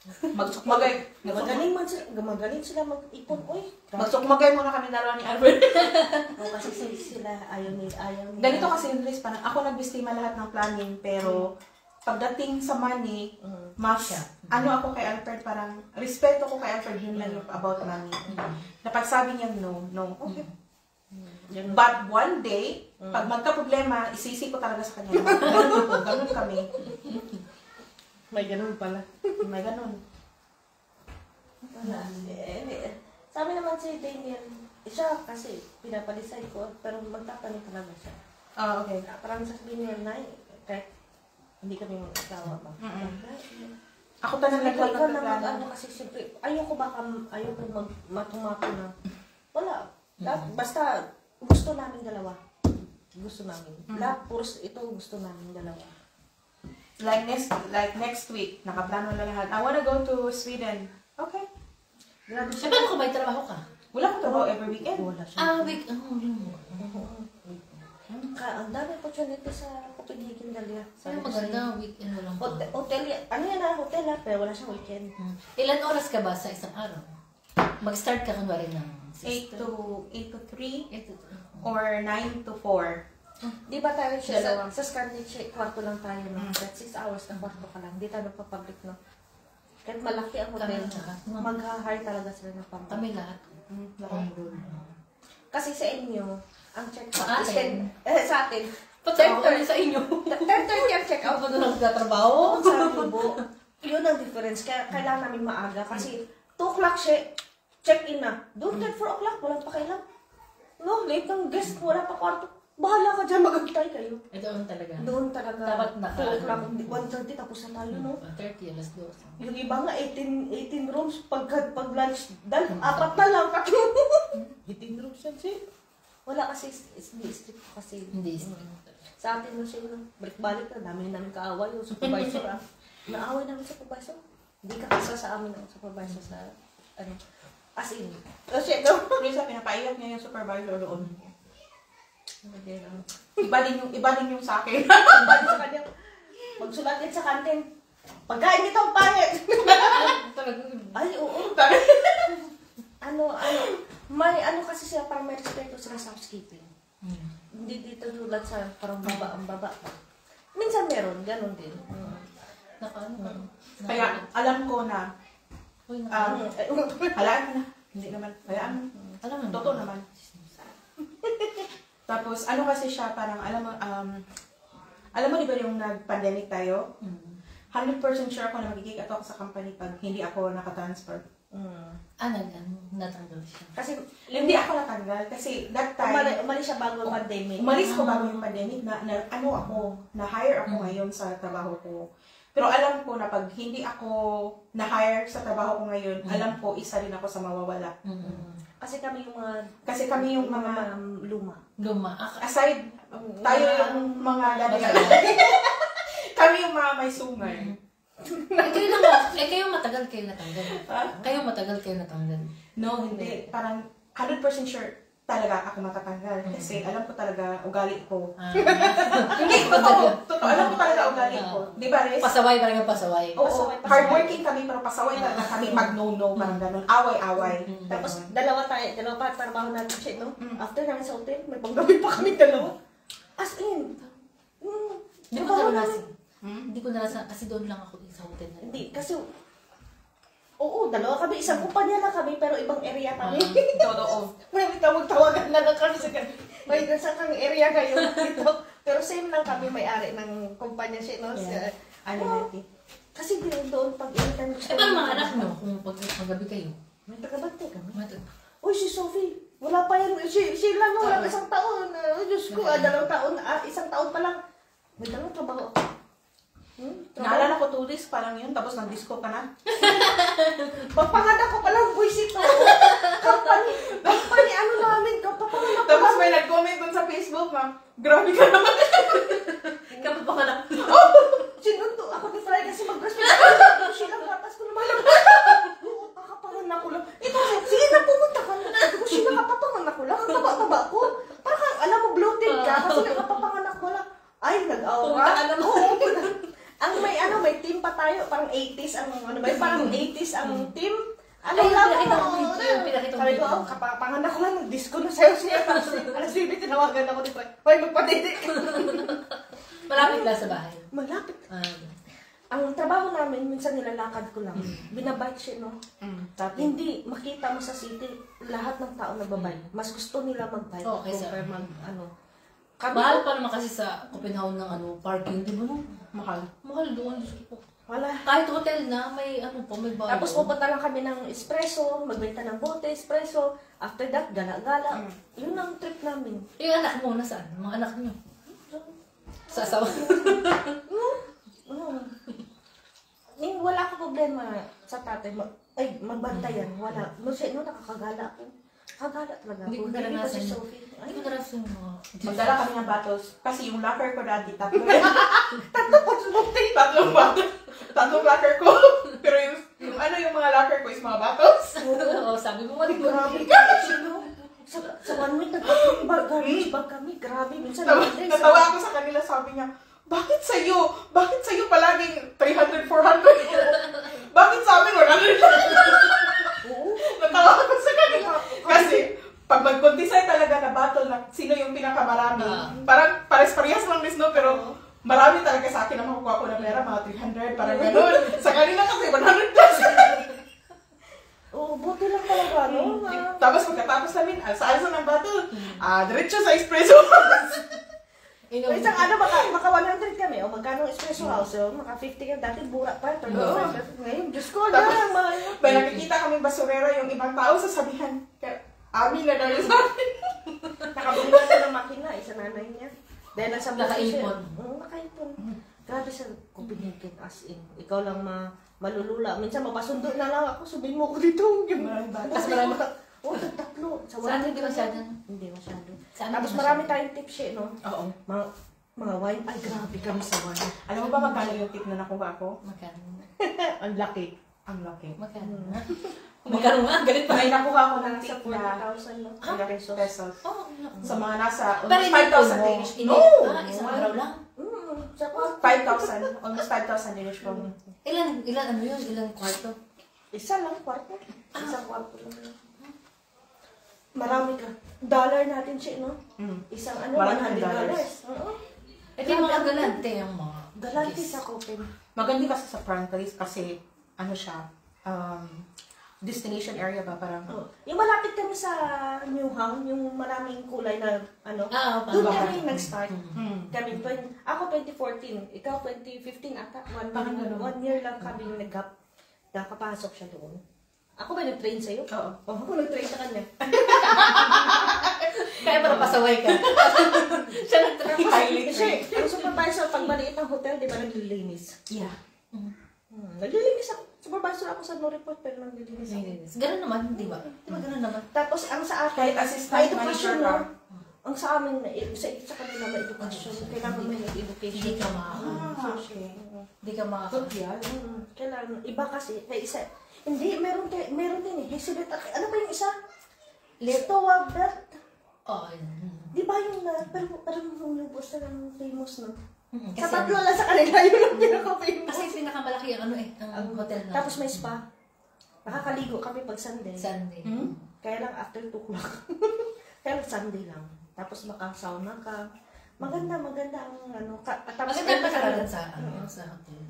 Speaker 3: Magsukmagay.
Speaker 2: Magaling sila mag-ipon. Uy,
Speaker 3: Magsukmagay muna kami dalawa ni Albert.
Speaker 2: o kasi sila ayaw nila.
Speaker 3: Ganito kasi yung list, parang ako nagbistima lahat ng planning, pero pagdating sa money, mas, ako kay Alfred, parang, respeto ko kay Alfred, yun lang yung about money. Na pag sabi niya, no, okay. But one day, pag magka-problema, isisi ko talaga sa kanya. Ganun kami.
Speaker 2: May ganun pala.
Speaker 3: May ganun.
Speaker 2: Wala. Sabi naman si Daniel, siya kasi pinapalisay ko, pero magtatanong talaga siya.
Speaker 3: Okay.
Speaker 2: Parang sasabihin niya, Nay, kahit hindi kami mag-asawa ba?
Speaker 3: Ako talaga
Speaker 2: Ikaw na
Speaker 3: nagplano.
Speaker 2: mag-ano kasi siyempre, ayoko matumato na. Wala. Basta gusto namin dalawa. Gusto namin. Lahat, puros ito gusto namin dalawa.
Speaker 3: Like next week, nakaplano na lahat. I wanna go to Sweden. Okay.
Speaker 2: Grabe
Speaker 1: Eh,
Speaker 2: siya.
Speaker 1: paano kung may trabaho ka?
Speaker 3: Wala ko trabaho every weekend.
Speaker 2: Wala siya. Ang dami opportunity sa Copenhagen Dalia.
Speaker 1: Kaya maganda, weekend walang pa.
Speaker 2: Hotel, hotel pero wala siyang weekend.
Speaker 1: Ilan oras ka ba sa isang araw? Mag-start ka kunwari ng
Speaker 3: 8 to 3
Speaker 1: 8 to
Speaker 3: or 9 to 4.
Speaker 2: Di ba tayo siya
Speaker 3: Dalawa.
Speaker 2: sa Scandinavia, kwarto lang tayo, no? That 6 hours na kwarto ka lang. Di tayo nagpa-public, no? Kahit malaki ang hotel,
Speaker 1: Kami lahat.
Speaker 2: mag-hire talaga sila ng pang.
Speaker 1: Kami lahat. Home rule.
Speaker 2: Kasi sa inyo, ang check
Speaker 1: Sa atin.
Speaker 2: sa atin,
Speaker 1: Pati ako sa inyo.
Speaker 2: 10:30 ang check out.
Speaker 1: Ako na nagtatrabaho.
Speaker 2: Sa Libo. Yun ang difference. Kaya kailangan namin maaga. Kasi 2 o'clock siya, check-in na. Doon 4 o'clock, walang pakailan. No, late ng guest, wala pa kwarto. Bahala ka dyan, mag-antay kayo.
Speaker 1: Doon talaga.
Speaker 2: Doon talaga.
Speaker 1: Dapat
Speaker 2: 2 o'clock, 1:30 tapos na tayo, no?
Speaker 1: 30, alas 2.
Speaker 2: Yung iba nga, 18 rooms, pag lunch, apat na lang, 18 rooms yan siya. Wala kasi, hindi strict kasi.
Speaker 1: Hindi.
Speaker 2: Sa atin no siya, balik-balik na, dami namin kaaway yung supervisor ah. Naaway namin sa supervisor. Hindi ka kasa sa amin ng supervisor sa, as in. Kasi, no?
Speaker 3: Lisa, pinapaiyak niya yung supervisor doon. Iba din yung sa akin.
Speaker 2: Balik sa kanya, magsulat din sa kantin. Pagkain nito ang pangit! Ay, oo. May kasi siya, parang may respeto sila sa housekeeping. Hindi dito tulad sa parang ang baba pa. Minsan meron, ganun din.
Speaker 3: Kaya alam ko na, halaan mo na. Hindi naman, hayaan mo.
Speaker 1: Alam mo,
Speaker 3: Totoo naman. Tapos, ano kasi siya, parang, alam mo di ba yung nag-pandemic tayo? 100% sure ako na magiging ako sa company pag hindi ako nakatransfer.
Speaker 1: natanggal siya.
Speaker 2: Kasi
Speaker 3: Hindi ako natanggal kasi that time,
Speaker 2: umalis siya bago ang pandemic.
Speaker 3: umalis ko bago yung pandemic na-hire ako ngayon sa trabaho ko. Pero alam ko na pag hindi ako na-hire sa trabaho ko ngayon, alam ko isa rin ako sa mawawala.
Speaker 2: Kasi kami yung mga luma.
Speaker 3: Aside, tayo yung mga dadagay. Kami yung mga may sungay.
Speaker 1: Kayo matagal kayo natanggal. Kayo matagal kayo natanggal.
Speaker 3: No, hindi. Parang 100% sure talaga ako matatanggal. Kasi alam ko talaga ugali ko. Hindi, totoo. Alam ko talaga ugali ko. Di ba, Res?
Speaker 1: Pasaway, parang pasaway.
Speaker 3: Oo, hardworking kami pero pasaway talaga kami mag-no-no, parang ganun. Away-away.
Speaker 2: Tapos dalawa pa trabaho natin siya, no? After namin sa hotel, may panggabi pa kami dalawa. As in.
Speaker 1: Hindi ko naranasan. Hindi ko naranasan kasi doon lang ako sa hotel na.
Speaker 2: Hindi, kasi dalawa kami. Isang kumpanya na kami, pero ibang area kami.
Speaker 3: Totoo.
Speaker 2: May tawag-tawagan na lang kami sa kanya. May saan kang area kayo dito. Pero same lang kami, may-ari ng kumpanya siya, no? Kasi doon, pag anytime gusto.
Speaker 1: Paano mga anak nyo kung pag-gabi kayo?
Speaker 2: May tagabante kami. Uy, si Sophie, wala pa yan. Sheila, no? Wala isang taon. Diyos ko, 2 taon. 1 taon pa lang. May dalawang trabaho.
Speaker 3: Naalala ko 2 days pa lang yun, tapos nag-disco ka na.
Speaker 2: Pagpanganak ko palang buwisit ko. Company, ano namin, papanganak ko.
Speaker 3: Tapos may nag-comment dun sa Facebook, ma. Grabe ka naman.
Speaker 1: Kapapanganak.
Speaker 2: Sinundo ako ni Fry kasi mag-breastfeed. Silang gatas ko naman lang. Kakapanganak ko lang. Ito, sige na pumunta ka na. Sila kapapanganak ko lang. Ang taba-taba ko. Parang alam mo, bloated ka kasi nakapapanganak ko lang. Ay, nag-aura. May team pa tayo. Parang 80s ang, parang 80s ang team. Sabi ko, kapapanganak ko lang, nag-disco na sa'yo siya. Alas 7, tinawagan ako ni Fry. Hoy, magpadidik.
Speaker 1: Malapit lang sa bahay.
Speaker 2: Malapit. Ang trabaho namin, minsan nilalakad ko lang. Binabike siya, no? Hindi makita mo sa city, lahat ng tao nagbabike. Mas gusto nila mag-bike.
Speaker 1: Okay, sir.
Speaker 2: Mahal
Speaker 1: pa naman kasi sa Copenhagen ng parking, di ba no?
Speaker 3: Mahal.
Speaker 1: Mahal doon, Diyos ko po.
Speaker 2: Wala.
Speaker 1: Kahit hotel na, may may bayo.
Speaker 2: Tapos pupunta lang kami ng espresso, magbenta ng bote, espresso. After that, gala-gala. Yun ang trip namin.
Speaker 1: Yung anak mo, nasaan? Mga anak niyo? Sa asawa?
Speaker 2: Wala akong problema sa tatay. Magbantayan. Wala. Nakakagala ako. Kagala talaga.
Speaker 1: Hindi ko naranasan
Speaker 2: si
Speaker 1: yun.
Speaker 2: Sophie.
Speaker 1: Hindi ko naranasan yung mga...
Speaker 3: Magdala kami ng bottles. Kasi yung locker ko dati, 3. Tatlong locker ko. Pero yung mga locker ko is mga bottles.
Speaker 1: Oo, sabi mo, mali ko.
Speaker 2: Grabe ka. Sa 1 week, garbage bag kami. Grabe. Minsan,
Speaker 3: natawa ako sa kanila, sabi niya, bakit sa'yo palaging 300, 400? Bakit sa amin 100? Natawa ako sa kanila. Kasi, pag mag-contisay talaga na battle na sino yung pinakamarami, parang pares-parehas lang no, pero marami talaga sa akin na makukuha ko na pera, mga 300, parang gano'n. Sa kanila kasi 100 plus.
Speaker 2: Buti lang talaga, no?
Speaker 3: Tapos pagkatapos namin, saan ng battle? Diretso sa espresso.
Speaker 2: Isang maka 100 kami, o magkano espresso house, o maka 50 kami, dati bura pa, ngayon, Diyos ko, lang,
Speaker 3: May nakikita kami basurero, yung ibang tao sasabihan, amin na daw yung sabi.
Speaker 2: Nakabili na siya ng makina, isa nanay niya. Dahil nasa
Speaker 1: Nakaipon.
Speaker 2: Oo, nakaipon. Grabe siya, kupinikin as in. Ikaw lang malulula. Minsan mapasundo na lang ako, sabihin mo ko dito.
Speaker 1: Tapos marami ka.
Speaker 2: Oo, tatlo.
Speaker 1: Saan hindi masyado?
Speaker 2: Hindi masyado.
Speaker 1: Saan
Speaker 2: Tapos
Speaker 1: hindi
Speaker 2: marami
Speaker 1: masyado?
Speaker 2: tayong tips eh, no?
Speaker 3: Oo.
Speaker 2: Mga wine. Ay, grabe kami sa wine.
Speaker 3: Alam mo ba magkano yung tip na nakuha ko?
Speaker 1: Magkano?
Speaker 2: Ang laki.
Speaker 3: Ang laki.
Speaker 1: Magkano? Magkano nga? Galit pa.
Speaker 3: May nakuha ko ng
Speaker 2: Nasa
Speaker 3: tip na
Speaker 2: 40,000 no?
Speaker 3: pesos.
Speaker 1: Oh,
Speaker 3: Sa mga nasa
Speaker 1: pero
Speaker 3: almost 5,000
Speaker 1: hindi
Speaker 3: Danish.
Speaker 1: mo.
Speaker 3: No!
Speaker 1: Isang araw lang.
Speaker 2: Sa kwarto.
Speaker 3: 5,000. Almost 5,000 Danish kroner.
Speaker 1: Ilan ano yun? Ilan kwarto?
Speaker 2: Isa lang kwarto. Isang kwarto lang yun. Marami ka. Dollar natin siya, no? Isang
Speaker 3: Maraming
Speaker 2: $100. Oo.
Speaker 1: Ito yung mga galante yung mga.
Speaker 2: Galante sa Copen.
Speaker 3: Maganda kasi sa Francalis kasi ano siya, destination area ba parang
Speaker 2: Oh. Yung malapit kami sa Newham, yung maraming kulay na ano,
Speaker 1: Ah,
Speaker 2: doon
Speaker 1: parang-
Speaker 2: kami nag-start. Kami, ako 2014, ikaw 2015 ata.
Speaker 3: Parang ganun.
Speaker 2: 1 year lang kami nakapasok siya doon. Ako ba nag-train sa'yo?
Speaker 3: Oo.
Speaker 2: Oh, ako nag-train sa kanya.
Speaker 1: Kaya para pasaway ka. Siya nag-try.
Speaker 3: highlight.
Speaker 2: Kasi, ang supervisor, pag maliit ng hotel, di ba naglilinis?
Speaker 3: Yeah.
Speaker 2: Naglilinis ako. Supervisor ako sa no report, pero naglilinis ako.
Speaker 1: Ganun naman, di ba? Di ba ganun naman?
Speaker 2: Tapos, ang sa akin,
Speaker 3: Kahit assistant
Speaker 2: may edukasyon,
Speaker 3: manager ka.
Speaker 2: no? Ang sa amin, sa kanila may edukasyon. Kailangan may education.
Speaker 1: Hindi ka makaka.
Speaker 3: Okay.
Speaker 1: Hindi ka makaka.
Speaker 3: Good yan.
Speaker 2: Kailangan, iba kasi, may isa, hindi, meron din eh. Hesilet, ano pa yung isa? Leto Wabert.
Speaker 1: Oo, yun.
Speaker 2: Di ba yung pero parang yung boss na lang famous, no?
Speaker 1: Kasi,
Speaker 2: Sa tatlo lang sa kanila, yun ang pinaka-famous.
Speaker 1: kasi pinakamalaki yung ano ang hotel na.
Speaker 2: Tapos may spa. Nakakaligo kami pag Sunday.
Speaker 1: Sunday.
Speaker 2: Kaya lang after 2 o'clock. Kaya lang Sunday lang. Tapos maka-sauna ka. Maganda ang ano. Tapos
Speaker 1: Maganda pa
Speaker 2: early
Speaker 1: talaga
Speaker 2: kami-
Speaker 1: sa sa hotel.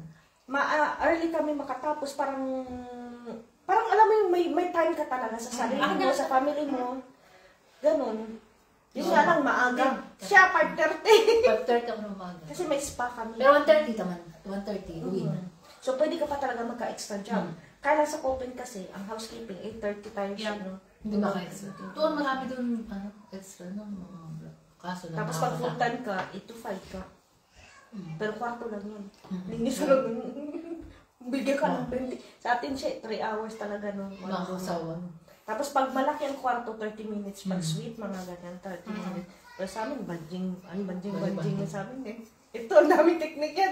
Speaker 2: early kami makatapos. Parang alam mo yung may time ka talaga sa sarili mo, sa family mo. Ganon. Yung nga lang maaga. Siya, 5:30.
Speaker 1: 5:30 ako ng umaga.
Speaker 2: Kasi may spa kami.
Speaker 1: Pero 1:30 naman. 1:30, uwi na.
Speaker 2: So, pwede ka pa talaga magka-extra job. Kaya lang sa Copen kasi, ang housekeeping, 8:30 tayo siya, no?
Speaker 1: Hindi ba extra? Doon marami doon extra no mga kaso lang.
Speaker 2: Tapos pag full-time ka, 8 to 5 ka. Pero kwarto lang yun. Linis ka lang. Bigyan ka ng 20. Sa atin siya, 3 hours talaga, no?
Speaker 1: Nakakasawa.
Speaker 2: Tapos pag malaki ang kwarto, 30 minutes. Pag sweet, mga ganyan, 30 minutes. Pero sa amin, banjing na sa amin eh. Ito, ang daming technique yan.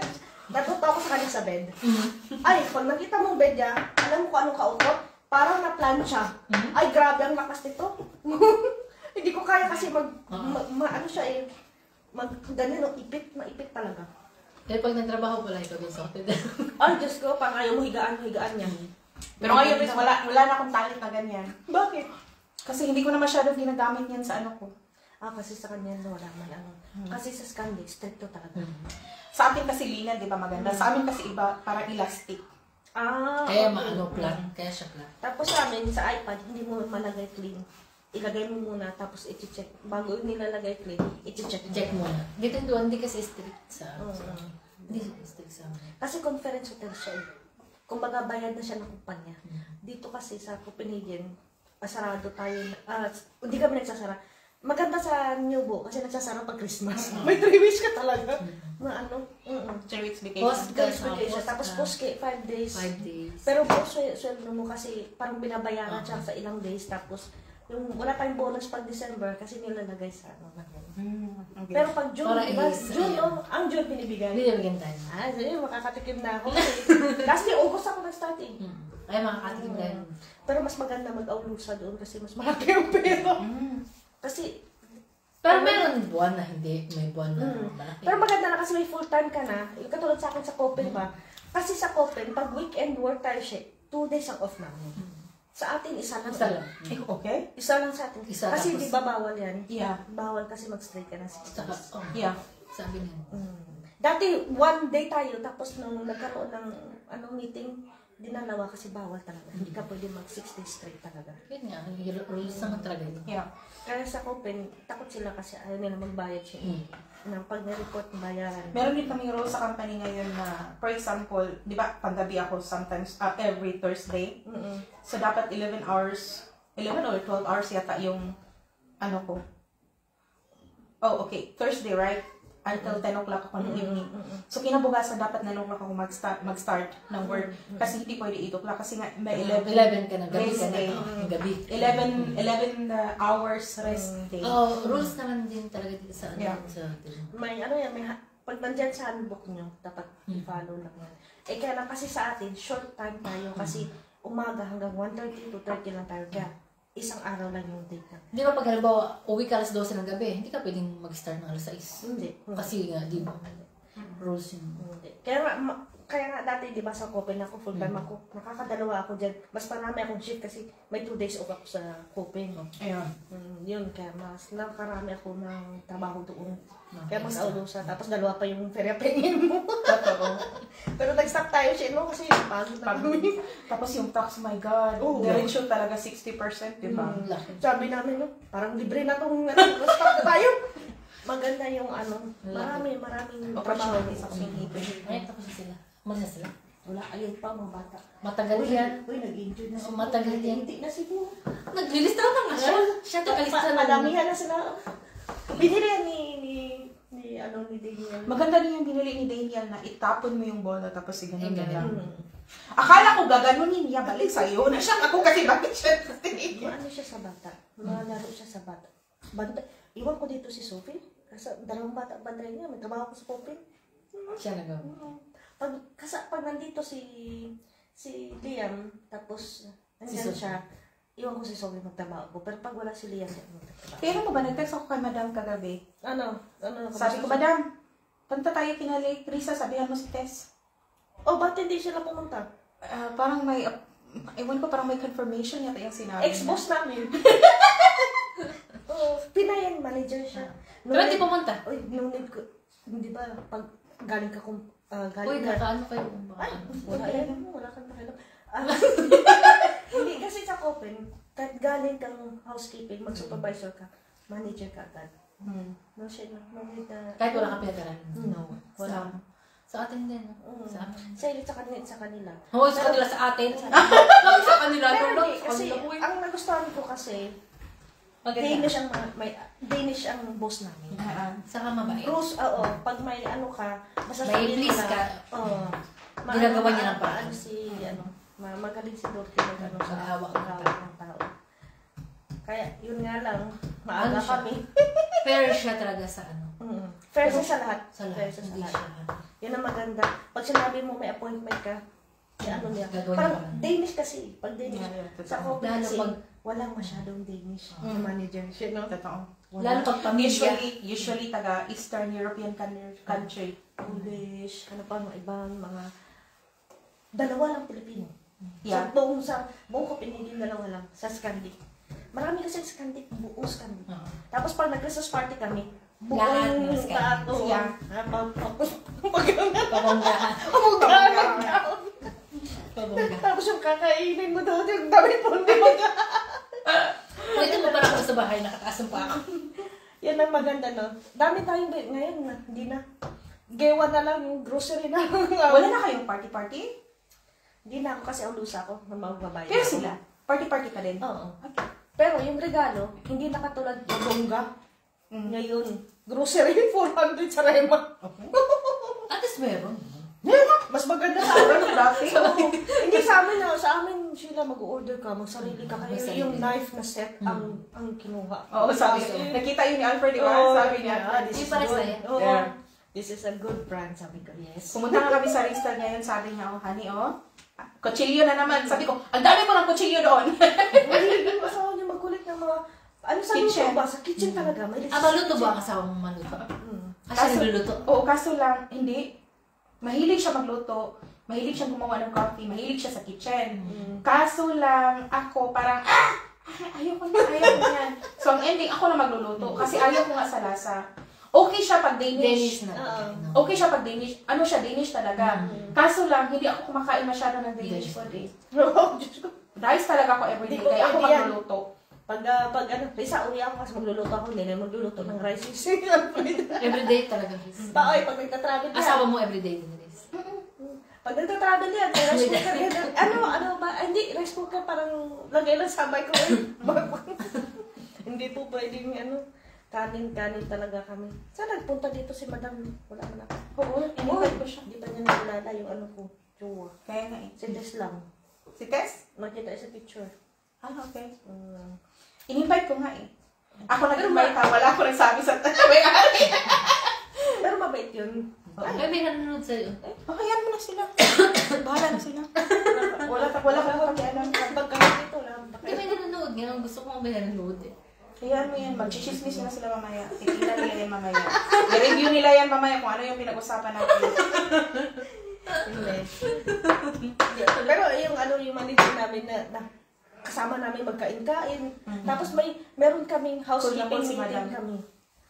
Speaker 2: Natuto ako sa kanya sa bed. Ay, pag nakita mong bed niya, alam mo kung anong kautot? Parang na-plancha. Ay, grabe ang lakas nito. Hindi ko kaya kasi ano siya eh, ganyan, maipit talaga.
Speaker 1: Kaya pag nagtrabaho pala ikaw doon sa hotel.
Speaker 2: Ay, Diyos ko, pang ayaw mo higaan niya.
Speaker 3: Pero ngayon, wala na akong talent na ganyan.
Speaker 2: Bakit?
Speaker 3: Kasi hindi ko na masyadong ginagamit yan sa ano ko.
Speaker 2: Kasi sa kanya, wala man ano. Kasi sa Scandi, stricto talaga.
Speaker 3: Sa atin kasi linen, di ba maganda? Sa amin kasi iba, parang elastic.
Speaker 1: Kaya
Speaker 2: okay.
Speaker 1: plan. Kaya siya plan.
Speaker 2: Tapos sa amin, sa iPad, hindi mo malagay clean. Ilagay mo muna, tapos i-check. Bago nilalagay clean, i-check mo.
Speaker 1: Check muna. Dito doon, hindi kasi strict sa... Hindi strict sa amin.
Speaker 2: Kasi conference hotel siya eh. Kumbaga, bayad na siya ng kumpanya. Dito kasi sa Copenhagen, sarado tayo. Hindi kami nagsasara. Maganda sa Newbo kasi nagsasara pag Christmas. May 3 weeks ka talaga. Na ano?
Speaker 3: 3 weeks
Speaker 1: Post
Speaker 3: vacation.
Speaker 2: Vacation. Tapos post-K, 5 days.
Speaker 1: 5 days.
Speaker 2: Pero post sweldo mo kasi parang binabayaran siya sa ilang days. Tapos yung wala pa yung bonus pag December kasi nilalagay sa ano.
Speaker 3: Okay.
Speaker 2: Pero pag June,
Speaker 1: Para
Speaker 2: diba?
Speaker 1: is,
Speaker 2: June,
Speaker 1: ayan.
Speaker 2: ang June binibigay.
Speaker 1: Hindi niya bigyan tayo.
Speaker 2: Sige, makakatikim na ako. Kasi August ako nag-start eh.
Speaker 1: Ay, makakatikim tayo.
Speaker 2: Pero mas maganda mag-aulusa doon kasi mas malaki yung pera. Kasi,
Speaker 1: Pero meron buwan na hindi. May buwan na malaki.
Speaker 2: pero maganda na kasi may full-time ka na. Yung katulad sa akin sa Copen ba? Kasi sa Copen, pag weekend work tayo siya, 2 days ang off namin. Sa atin, isa lang.
Speaker 1: Isa lang.
Speaker 3: Okay?
Speaker 2: Isa lang sa atin.
Speaker 1: Isa,
Speaker 2: Kasi
Speaker 1: tapos-
Speaker 2: di ba bawal yan?
Speaker 3: Yeah.
Speaker 2: Bawal kasi mag-strike ka na sa
Speaker 1: Saka,
Speaker 3: Yeah.
Speaker 1: sabi niya.
Speaker 2: Dati, 1 day tayo, tapos nung nagkaroon ng meeting, dinalawa kasi bawal talaga. Hindi ka pwede mag 6 days straight talaga.
Speaker 1: Yun nga, yung rules naman talaga yun.
Speaker 3: Yeah.
Speaker 2: Kaya sa Copen, takot sila kasi ayaw nila magbayad siya. Nang pag na-report, bayaran.
Speaker 3: Meron din kami rule sa company ngayon na, for example, di ba, panggabi ako sometimes, every Thursday. So, dapat 11 hours, 11 or 12 hours yata yung, ano ko. Oh, okay. Thursday, right? Until 10 o'clock ako ng evening. So, kinabukasan dapat 9 o'clock ako mag-start ng work. Kasi hindi pwede 8 o'clock. Kasi nga, may
Speaker 1: 11 ka na, gabi
Speaker 3: rest
Speaker 1: ka na.
Speaker 3: day.
Speaker 1: Gabi.
Speaker 3: 11 hours rest day.
Speaker 1: Oh, rules naman din talaga dito sa
Speaker 3: Yeah.
Speaker 1: sa
Speaker 2: May ano yan, pag nandyan sa handbook nyo, dapat i-follow lang yan. Eh kaya lang kasi sa atin, short time tayo kasi umaga hanggang 1:30 to 30 lang tayo. Kaya isang araw lang yung date na.
Speaker 1: Di ba pag halimbawa, uwi ka alas 12 ng gabi, hindi ka pwedeng mag-start ng alas 6.
Speaker 2: Hindi.
Speaker 1: Kasi nga, di ba? Rules yun.
Speaker 2: Hindi. Kaya nga dati, di ba sa Copen ako, full time ako, nakakadalawa ako dyan. Mas marami akong shift kasi may 2 days off ako sa Copen.
Speaker 3: Ayun.
Speaker 2: Yun, kaya mas nakarami ako ng trabaho doon.
Speaker 1: No,
Speaker 2: Kaya mas
Speaker 1: extra.
Speaker 2: aulusa. Tapos dalawa pa yung perya-pengin mo.
Speaker 3: Totoo.
Speaker 2: Pero nag-stop tayo siya, no? Kasi pagod na kami.
Speaker 3: Tapos yung tax, my God.
Speaker 2: Oo.
Speaker 3: Diretso talaga 60%, di ba?
Speaker 1: Laki.
Speaker 2: Sabi namin, no? Parang libre na itong stop na tayo. Maganda yung ano, maraming
Speaker 3: Opportunities
Speaker 2: trabaho.
Speaker 3: ako sinipin.
Speaker 1: Ay, tapos na sila. Umalis na sila.
Speaker 2: Wala, ayun pa mga bata.
Speaker 1: Matagal yan.
Speaker 2: Uy, nag-enjoy na
Speaker 1: Oo, matagal yan.
Speaker 2: Hindi na siguro.
Speaker 1: Naglilista na nga siya. Siya naglilista na.
Speaker 2: Madamihan na sila. Binili yan ni Daniel.
Speaker 3: Maganda din yung binili ni Daniel na itapon mo yung bola tapos ganun
Speaker 1: Ay,
Speaker 3: lang.
Speaker 1: ganun.
Speaker 3: Akala ko gaganunin niya, balik sa'yo. Nasyak ako kasi bakit siya
Speaker 2: Ano siya sa bata? Malaro siya sa bata. Iwan ko dito si Sophie. Kasi dalawang bata bantay niya. May trabaho ko sa Popin.
Speaker 1: Siya nagawa.
Speaker 2: Pag nandito si Liam, tapos nandyan
Speaker 1: Sophie.
Speaker 2: siya, iwan ko si Sophie magtrabaho ko. Pero pag wala si Liam, hindi ako magtrabaho.
Speaker 3: Pero mo ba, nag-text ako kay Madam kagabi.
Speaker 2: Ano?
Speaker 3: Sabi ko, Madam, punta tayo kina Lake Risa, sabihan mo si Tess.
Speaker 2: Oh, ba't hindi sila pumunta?
Speaker 3: Parang may, ewan ko, parang may confirmation yata yung sinabi.
Speaker 2: Ex-boss namin. Oh, Pinayan manager siya.
Speaker 1: Pero hindi pumunta.
Speaker 2: Uy, nunid ko. Hindi ba, pag galing ka kung,
Speaker 1: Uy,
Speaker 2: galing ka.
Speaker 1: nakaano kayo?
Speaker 2: Ay, wala yan. Wala kang pakialam. Hindi, kasi sa Copen, kahit galing kang housekeeping, mag-supervisor ka, manager ka agad. No, siya na. No, need na.
Speaker 1: Kahit wala kang pinag-aralan.
Speaker 2: No, wala.
Speaker 1: Sa atin din. Sa amin.
Speaker 2: Sa kanila.
Speaker 1: Oo, sa kanila sa atin. Lang sa kanila.
Speaker 2: Pero
Speaker 1: Lang
Speaker 2: hindi,
Speaker 1: sa
Speaker 2: kasi
Speaker 1: kanila. Uy.
Speaker 2: ang nagustuhan ko kasi,
Speaker 1: Maganda.
Speaker 2: Danish ang boss namin.
Speaker 1: Saka mabait.
Speaker 2: Bruce, oo, pag may ano ka, basta
Speaker 1: May
Speaker 2: sabihin
Speaker 1: please
Speaker 2: nila,
Speaker 1: ka.
Speaker 2: Oo.
Speaker 1: Ginagawa niya ng paraan.
Speaker 2: Magaling si Dorothy mag sa
Speaker 1: Maghawak ng
Speaker 2: maghawak ng tao. Kaya, yun nga lang, maaga
Speaker 1: Ano siya?
Speaker 2: kami.
Speaker 1: Fair siya talaga sa ano.
Speaker 2: Fair siya sa lahat.
Speaker 1: Sa
Speaker 2: Fair
Speaker 1: lahat.
Speaker 2: siya sa
Speaker 1: Hindi
Speaker 2: lahat.
Speaker 1: siya.
Speaker 2: Yan ang maganda. Pag sinabi mo may appointment ka, ano niya.
Speaker 1: Gagawin
Speaker 2: Parang
Speaker 1: niya.
Speaker 2: Danish kasi. Pag Danish,
Speaker 3: Yeah, yeah,
Speaker 2: sa
Speaker 3: totoo.
Speaker 2: Copen
Speaker 1: Lalo
Speaker 2: kasi,
Speaker 1: pag-
Speaker 2: walang masyadong Danish na manager. Siya, no?
Speaker 3: Totoo.
Speaker 1: Lalo pag pamilya.
Speaker 3: Usually taga Eastern European country.
Speaker 2: English, ano pa, mga ibang mga dalawa lang Pilipino.
Speaker 3: Yeah.
Speaker 2: Sa buong Copenhagen, dalawa lang. Sa Scandic. Marami kasi sa Scandic, buong Scandic.
Speaker 1: Oo.
Speaker 2: Tapos pag nag-Christmas party kami,
Speaker 1: Lahat
Speaker 2: buong
Speaker 1: ng Scandic.
Speaker 2: oo.
Speaker 3: Yeah.
Speaker 1: Pabonggahan. Pabonggahan.
Speaker 2: Tapos yung kakainin mo doon, yung dami po hindi
Speaker 1: Pwede mo parang ako sa bahay, nakataas pa ako.
Speaker 2: Yan ang maganda, no? Dami tayong ngayon na, hindi na. Gewa na lang, yung grocery na.
Speaker 3: Wala na kayong party-party?
Speaker 2: Hindi na ako kasi aulusa ako na magbabayad.
Speaker 3: Pero sila, party-party pa din.
Speaker 2: Oo. Pero yung regalo, hindi na katulad ng bongga. Ngayon, grocery 400 sa Rema.
Speaker 1: At least meron.
Speaker 2: Mas maganda sa amin. Hindi sa amin na, sa amin sila mag-order ka, magsarili ka kayo.
Speaker 1: Magsarili.
Speaker 2: Yung knife na set ang kinuha.
Speaker 3: Oo, sabi ko. Nakita yun ni Alfred, di ba? Sabi niya.
Speaker 2: This
Speaker 1: Di
Speaker 2: is
Speaker 1: pa rin
Speaker 2: good.
Speaker 1: sa'yo.
Speaker 2: Oo.
Speaker 3: Yeah.
Speaker 2: This is a good brand, sabi ko. Yes.
Speaker 3: Pumunta nga kami sa Ringstar ngayon, sabi niya, oh, honey, oh, kutsilyo na naman. Sabi ko, ang dami ko ng kutsilyo doon.
Speaker 2: Hindi yung asawa niya magkulit ng mga, ano sa
Speaker 3: Kitchen.
Speaker 2: luto ba? Sa kitchen talaga. May
Speaker 1: Maluto ba ang asawa mong maluto? Kasi nagluluto.
Speaker 3: Oo, kaso lang, hindi. Mahilig siya magluto. Mahilig siya gumawa ng coffee. Mahilig siya sa kitchen. Kaso lang, ako parang, ayaw ko na yan. So, ang ending, ako na magluluto. Kasi ayaw ko nga sa lasa. Okay siya pag
Speaker 1: Danish
Speaker 3: Danish.
Speaker 1: na.
Speaker 3: Okay siya pag Danish. Ano siya, Danish talaga. Kaso lang, hindi ako kumakain masyado ng Danish food eh.
Speaker 2: Diyos ko.
Speaker 3: Rice talaga ako everyday.
Speaker 2: Hindi ko
Speaker 3: Kaya ako
Speaker 2: pwede yan.
Speaker 3: magluluto.
Speaker 2: Pag ano, Risa, uwi ako kasi magluluto ako. Hindi na magluluto ng rice.
Speaker 1: Everyday talaga.
Speaker 2: Baoy, pag nagtatravel yan.
Speaker 1: Asawa mo everyday din, Riz.
Speaker 2: Pag nagtatravel yan, may rice cooker yan. Ano ba? Hindi, rice cooker parang lagay lang sa microwave. Hindi po pwedeng kanin talaga kami. Saan nagpunta dito si Madam? Wala man ako.
Speaker 3: Oo, in-invite ko siya.
Speaker 2: Hindi pa niya nakilala yung ano ko. Jowa.
Speaker 3: Kaya nga eh.
Speaker 2: Si Tess lang.
Speaker 3: Si Tess?
Speaker 2: Nakita sa picture.
Speaker 3: Okay. In-invite ko nga eh. Ako nag-invite ha, wala ko nagsabi sa may-ari.
Speaker 2: Pero mabait yun.
Speaker 1: Ay, may nanonood sa'yo.
Speaker 3: Hayaan mo na sila. Bahala na sila. Wala ka pakialam.
Speaker 2: Pag kami dito lang.
Speaker 1: Hindi, may nanonood. Ngayon gusto ko may nanonood eh.
Speaker 3: Hayaan mo yan. Mag-chismis na sila mamaya. Titignan nila yan mamaya. I-review nila yan mamaya kung ano yung pinag-usapan natin.
Speaker 2: Pero yung manager namin na kasama namin magkain-kain. Tapos meron kaming housekeeping
Speaker 3: Cool na po si
Speaker 2: meeting
Speaker 3: Madam.
Speaker 2: kami.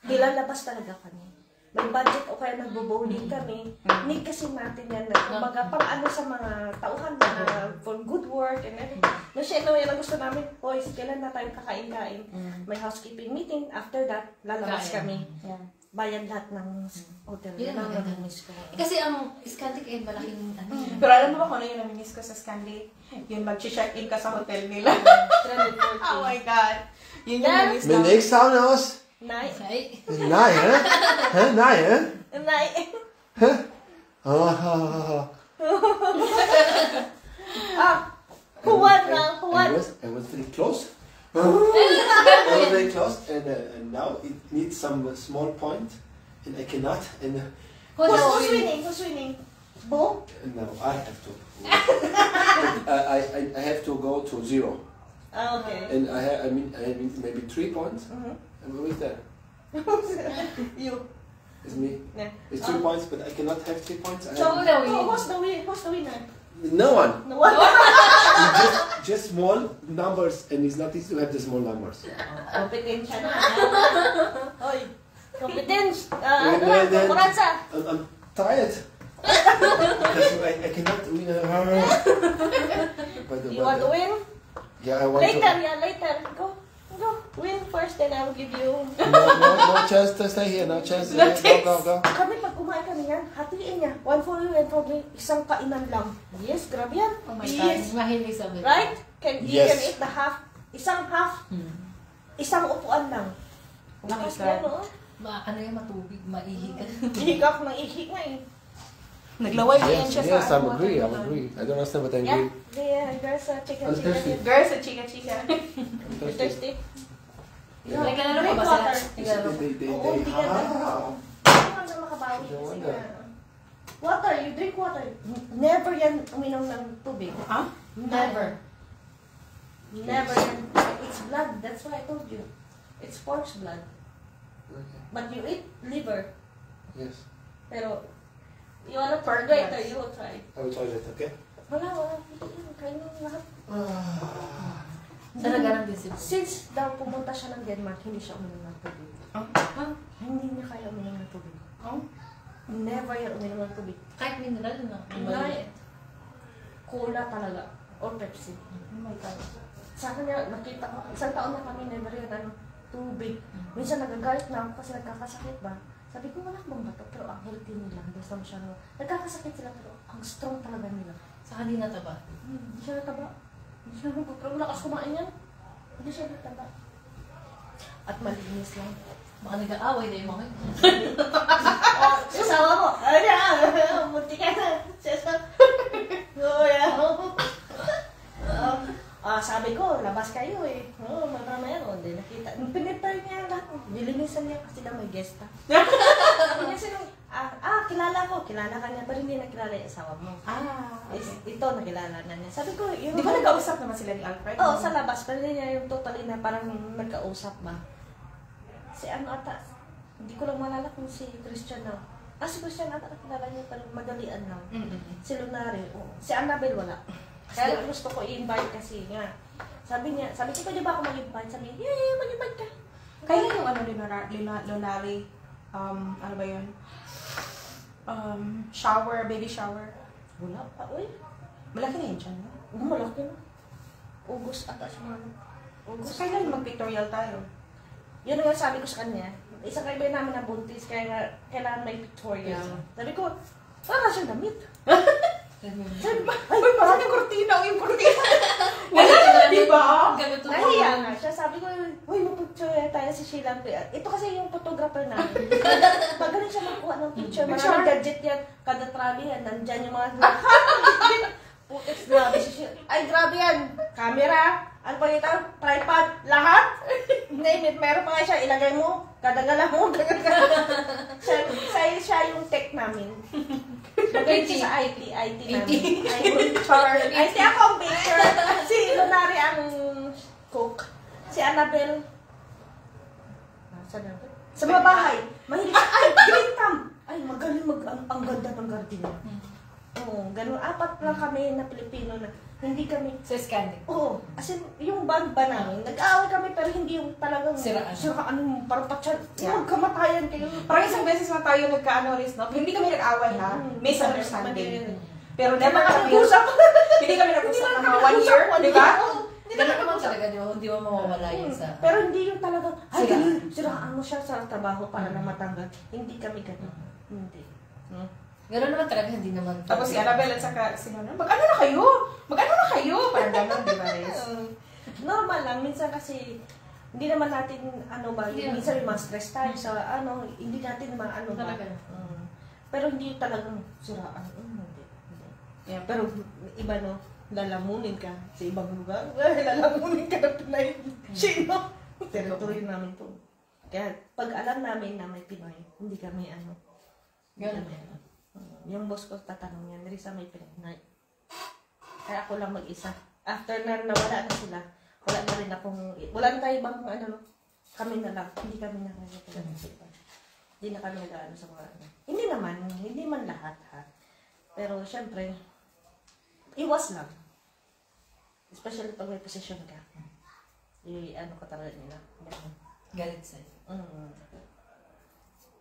Speaker 2: Nilalabas talaga kami. May budget o kaya nagbo-bowling kami. Need kasi natin yan. Kumbaga, pang ano sa mga tauhan na for good work and everything. No, siya, yan ang gusto namin. Hoy, kailan na tayo kakain-kain? May housekeeping meeting. After that, lalabas
Speaker 1: Kain.
Speaker 2: kami.
Speaker 3: Yeah.
Speaker 2: Bayad lahat ng hotel.
Speaker 1: Yun ang maganda.
Speaker 2: miss ko.
Speaker 1: Kasi ang Scandic ay malaking ano.
Speaker 3: Pero alam mo ba kung ano yung namimiss ko sa Scandi? Yung mag-check-in ka sa hotel nila.
Speaker 2: 340.
Speaker 3: Oh my God. Yun yung
Speaker 2: Yeah.
Speaker 3: namimiss
Speaker 4: Men
Speaker 3: namin.
Speaker 4: niks trouwens.
Speaker 2: Nay.
Speaker 1: Ay,
Speaker 4: Nee, hè? Hè? Nee, hè?
Speaker 2: Nay. Who won now? Who won?
Speaker 4: I was very close. I was very close, and now it needs some small point, and I cannot. And
Speaker 2: Who's winning? Who's winning? Bo?
Speaker 4: now I have to. I have to go to 0,
Speaker 2: Ah, okay.
Speaker 4: and I mean maybe 3 points. And who is that?
Speaker 2: You.
Speaker 4: It's me.
Speaker 2: Yeah.
Speaker 4: It's 3 points, but I cannot have 3 points. I
Speaker 1: so
Speaker 4: have
Speaker 1: daw
Speaker 2: Who's the winner? Who's the winner?
Speaker 4: no one.
Speaker 2: No one.
Speaker 4: Just small numbers, and it's not easy to have the small numbers.
Speaker 2: Competence na. Hoy. Competence.
Speaker 4: Then-
Speaker 2: Kuransa.
Speaker 4: I'm tired. Because I cannot win.
Speaker 2: You want to win?
Speaker 4: Yeah, I want
Speaker 2: Later,
Speaker 4: to.
Speaker 2: yeah, later. Go. Win first, then I will give you.
Speaker 4: No chance to stay here. No chance. Go.
Speaker 2: Kami pag kumain kami yan, hatiin niya. One for you and for me. Isang kainan lang. Yes, grabe yan.
Speaker 3: Oh my
Speaker 2: Yes.
Speaker 1: mahilig sa mga.
Speaker 2: Right? You
Speaker 4: Yes.
Speaker 2: can eat the half. Isang half. Isang upuan lang.
Speaker 3: Oh my
Speaker 2: Lakas
Speaker 3: God.
Speaker 2: yan, no?
Speaker 1: Ano yung matubig, maihi ka.
Speaker 2: Ihig ako ng ihig nga eh.
Speaker 3: Naglaway ko yan
Speaker 4: Yes,
Speaker 3: siya
Speaker 4: yes,
Speaker 3: sa
Speaker 4: I'm agree. I don't understand what I
Speaker 2: Yeah,
Speaker 4: agree.
Speaker 2: there's a chicken
Speaker 4: I'm thirsty.
Speaker 2: chicken.
Speaker 3: Girls sa chika-chika.
Speaker 2: You're thirsty?
Speaker 4: Yeah.
Speaker 1: May kalaro pa
Speaker 2: Drink
Speaker 1: ba sila?
Speaker 2: water.
Speaker 1: May kalaro pa.
Speaker 2: Oo, hindi ka na. Hindi ka na makabawi.
Speaker 4: No
Speaker 2: Kasi
Speaker 4: wonder.
Speaker 2: nga. Water, you drink water. Never yan uminom ng tubig.
Speaker 3: Huh?
Speaker 2: Never. Never yan. It's blood. That's why I told you. It's pork's blood.
Speaker 4: Okay.
Speaker 2: But you eat liver.
Speaker 4: Yes,
Speaker 2: Pero, you wanna try later, you will try.
Speaker 4: I will try that. Okay.
Speaker 2: Wala. Kain mo lahat.
Speaker 1: Talaga ng disip.
Speaker 2: Since daw pumunta siya ng Denmark, hindi siya uminom ng tubig. Hindi niya kaya uminom ng tubig. Never yan uminom ng tubig.
Speaker 1: Kahit mineral na.
Speaker 2: Right. Cola talaga. Or Pepsi.
Speaker 3: Oh my God.
Speaker 2: Sa kanya, nakita ko, isang taon na kami never yan, tubig. Minsan nagagalit na ako kasi nagkakasakit ba? Sabi ko, wala bang bato, pero ang healthy nila. Basta masyado. Nagkakasakit sila, pero ang strong talaga nila.
Speaker 1: Saka di nataba.
Speaker 2: Hindi siya nataba. Hindi siya nataba. Pero lakas kumain yan. Hindi siya nataba. At malinis lang.
Speaker 1: Baka nag-aaway na yung mga yun.
Speaker 2: Sasawa mo. Ay, munti ka na. Sabi ko, labas kayo eh. Oo, marama yan. O, hindi nakita. Pinipay niya lahat. Nilinisan niya kasi daw may gesta. Kasi kilala ko. Kilala ka niya. Pero hindi nakilala yung asawa mo. Ito, nakilala na niya. Sabi ko, yung...
Speaker 3: Di ba nag-ausap naman sila ni Alfred?
Speaker 2: Oo, sa labas. Pero hindi niya yung totally na parang nagkausap ba. Si ano ata, hindi ko lang malala kung si Christian na. Si Christian ata nakilala niya, pero madalian lang. Si Lunari, oo. Si Annabelle wala. Kaya gusto ko i-invite kasi nga. Sabi ko, pwede ba ako mag-invite? Sabi niya, yeah, mag-invite ka.
Speaker 3: Kailan yung ano, Lunari? ano ba yun? Shower, baby shower.
Speaker 2: Wala pa, uy.
Speaker 3: Malaki na yun dyan.
Speaker 2: Malaki na. Ugos ata siya man.
Speaker 3: So, kailan mag-pictorial tayo?
Speaker 2: Yun ang sabi ko sa kanya. Isang kaibigan namin na buntis, kaya kailangan may pictorial. Sabi ko, wala siyang damit. Sabi ba?
Speaker 3: Ay, parang yung kortina o yung kortina. Wala na, di ba?
Speaker 1: Ganito
Speaker 2: Nahiya nga siya. Sabi ko, uy, mapictorial tayo si Sheila. Ito kasi yung photographer namin. Magaling siya magkuha ng picture. Maraming gadget yan. Kada travel yan. Nandyan yung mga... Putex, grabe si Sheila. Ay, grabe yan. Camera. Ano pa ito? Tripod. Lahat. Name it. Meron pa nga siya. Ilagay mo. Kadagala mo. Siya yung tech namin. Magaling siya sa IT namin. IT ako ang baker. Si Lunari ang cook. Si Annabelle. Saan na? Sa mga bahay. Mahilig siya. Ay, green thumb. Ay, magaling ang ganda ng garden. Oo, ganun. 4 lang kami na Pilipino na hindi kami.
Speaker 1: Sa Scandi.
Speaker 2: Oo. As in, yung band ba namin, nag-aaway kami pero hindi yung talagang
Speaker 1: Siraan.
Speaker 2: parang patyan. Yung kamatayan kayo.
Speaker 3: Parang isang beses lang tayo nagka-ano, Riz, no? Hindi kami nag-away, ha? Misunderstanding. Pero never kami, hindi kami nag-usap ng mga 1 year, di ba?
Speaker 1: Ganun naman talaga, di ba? Hindi mo mawawala yun sa...
Speaker 2: Pero hindi yung talagang, ay, ganun, siraan mo siya sa trabaho para na matanggal. Hindi kami ganun. Hindi.
Speaker 1: Ganun naman talaga, hindi naman...
Speaker 3: Tapos si Annabelle at saka si Nona, mag-ano na kayo? Mag-ano na kayo? Parang gano'n, di ba, Riz?
Speaker 2: Normal lang. Minsan kasi, hindi naman natin, ano ba, minsan may mga stress tayo sa, hindi natin maano ba.
Speaker 1: Talaga.
Speaker 2: Pero hindi talagang siraan. Hindi. Yeah, pero iba no, lalamunin ka sa ibang lugar. Lalamunin ka ng Pinay. Sino? Territory namin to. Kaya pag alam namin na may Pinoy, hindi kami
Speaker 1: Ganun.
Speaker 2: Yung boss ko tatanong yan, Risa may Pinay. Kaya ako lang mag-isa. After na nawala na sila, wala na rin akong, wala na tayo bang kami na lang. Hindi kami nakakita ng iba. Hindi na kami nag-ano sa mga Hindi man lahat ha. Pero syempre, iwas lang. Especially pag may posisyon ka. Ka talaga nila.
Speaker 1: Galit sa'yo.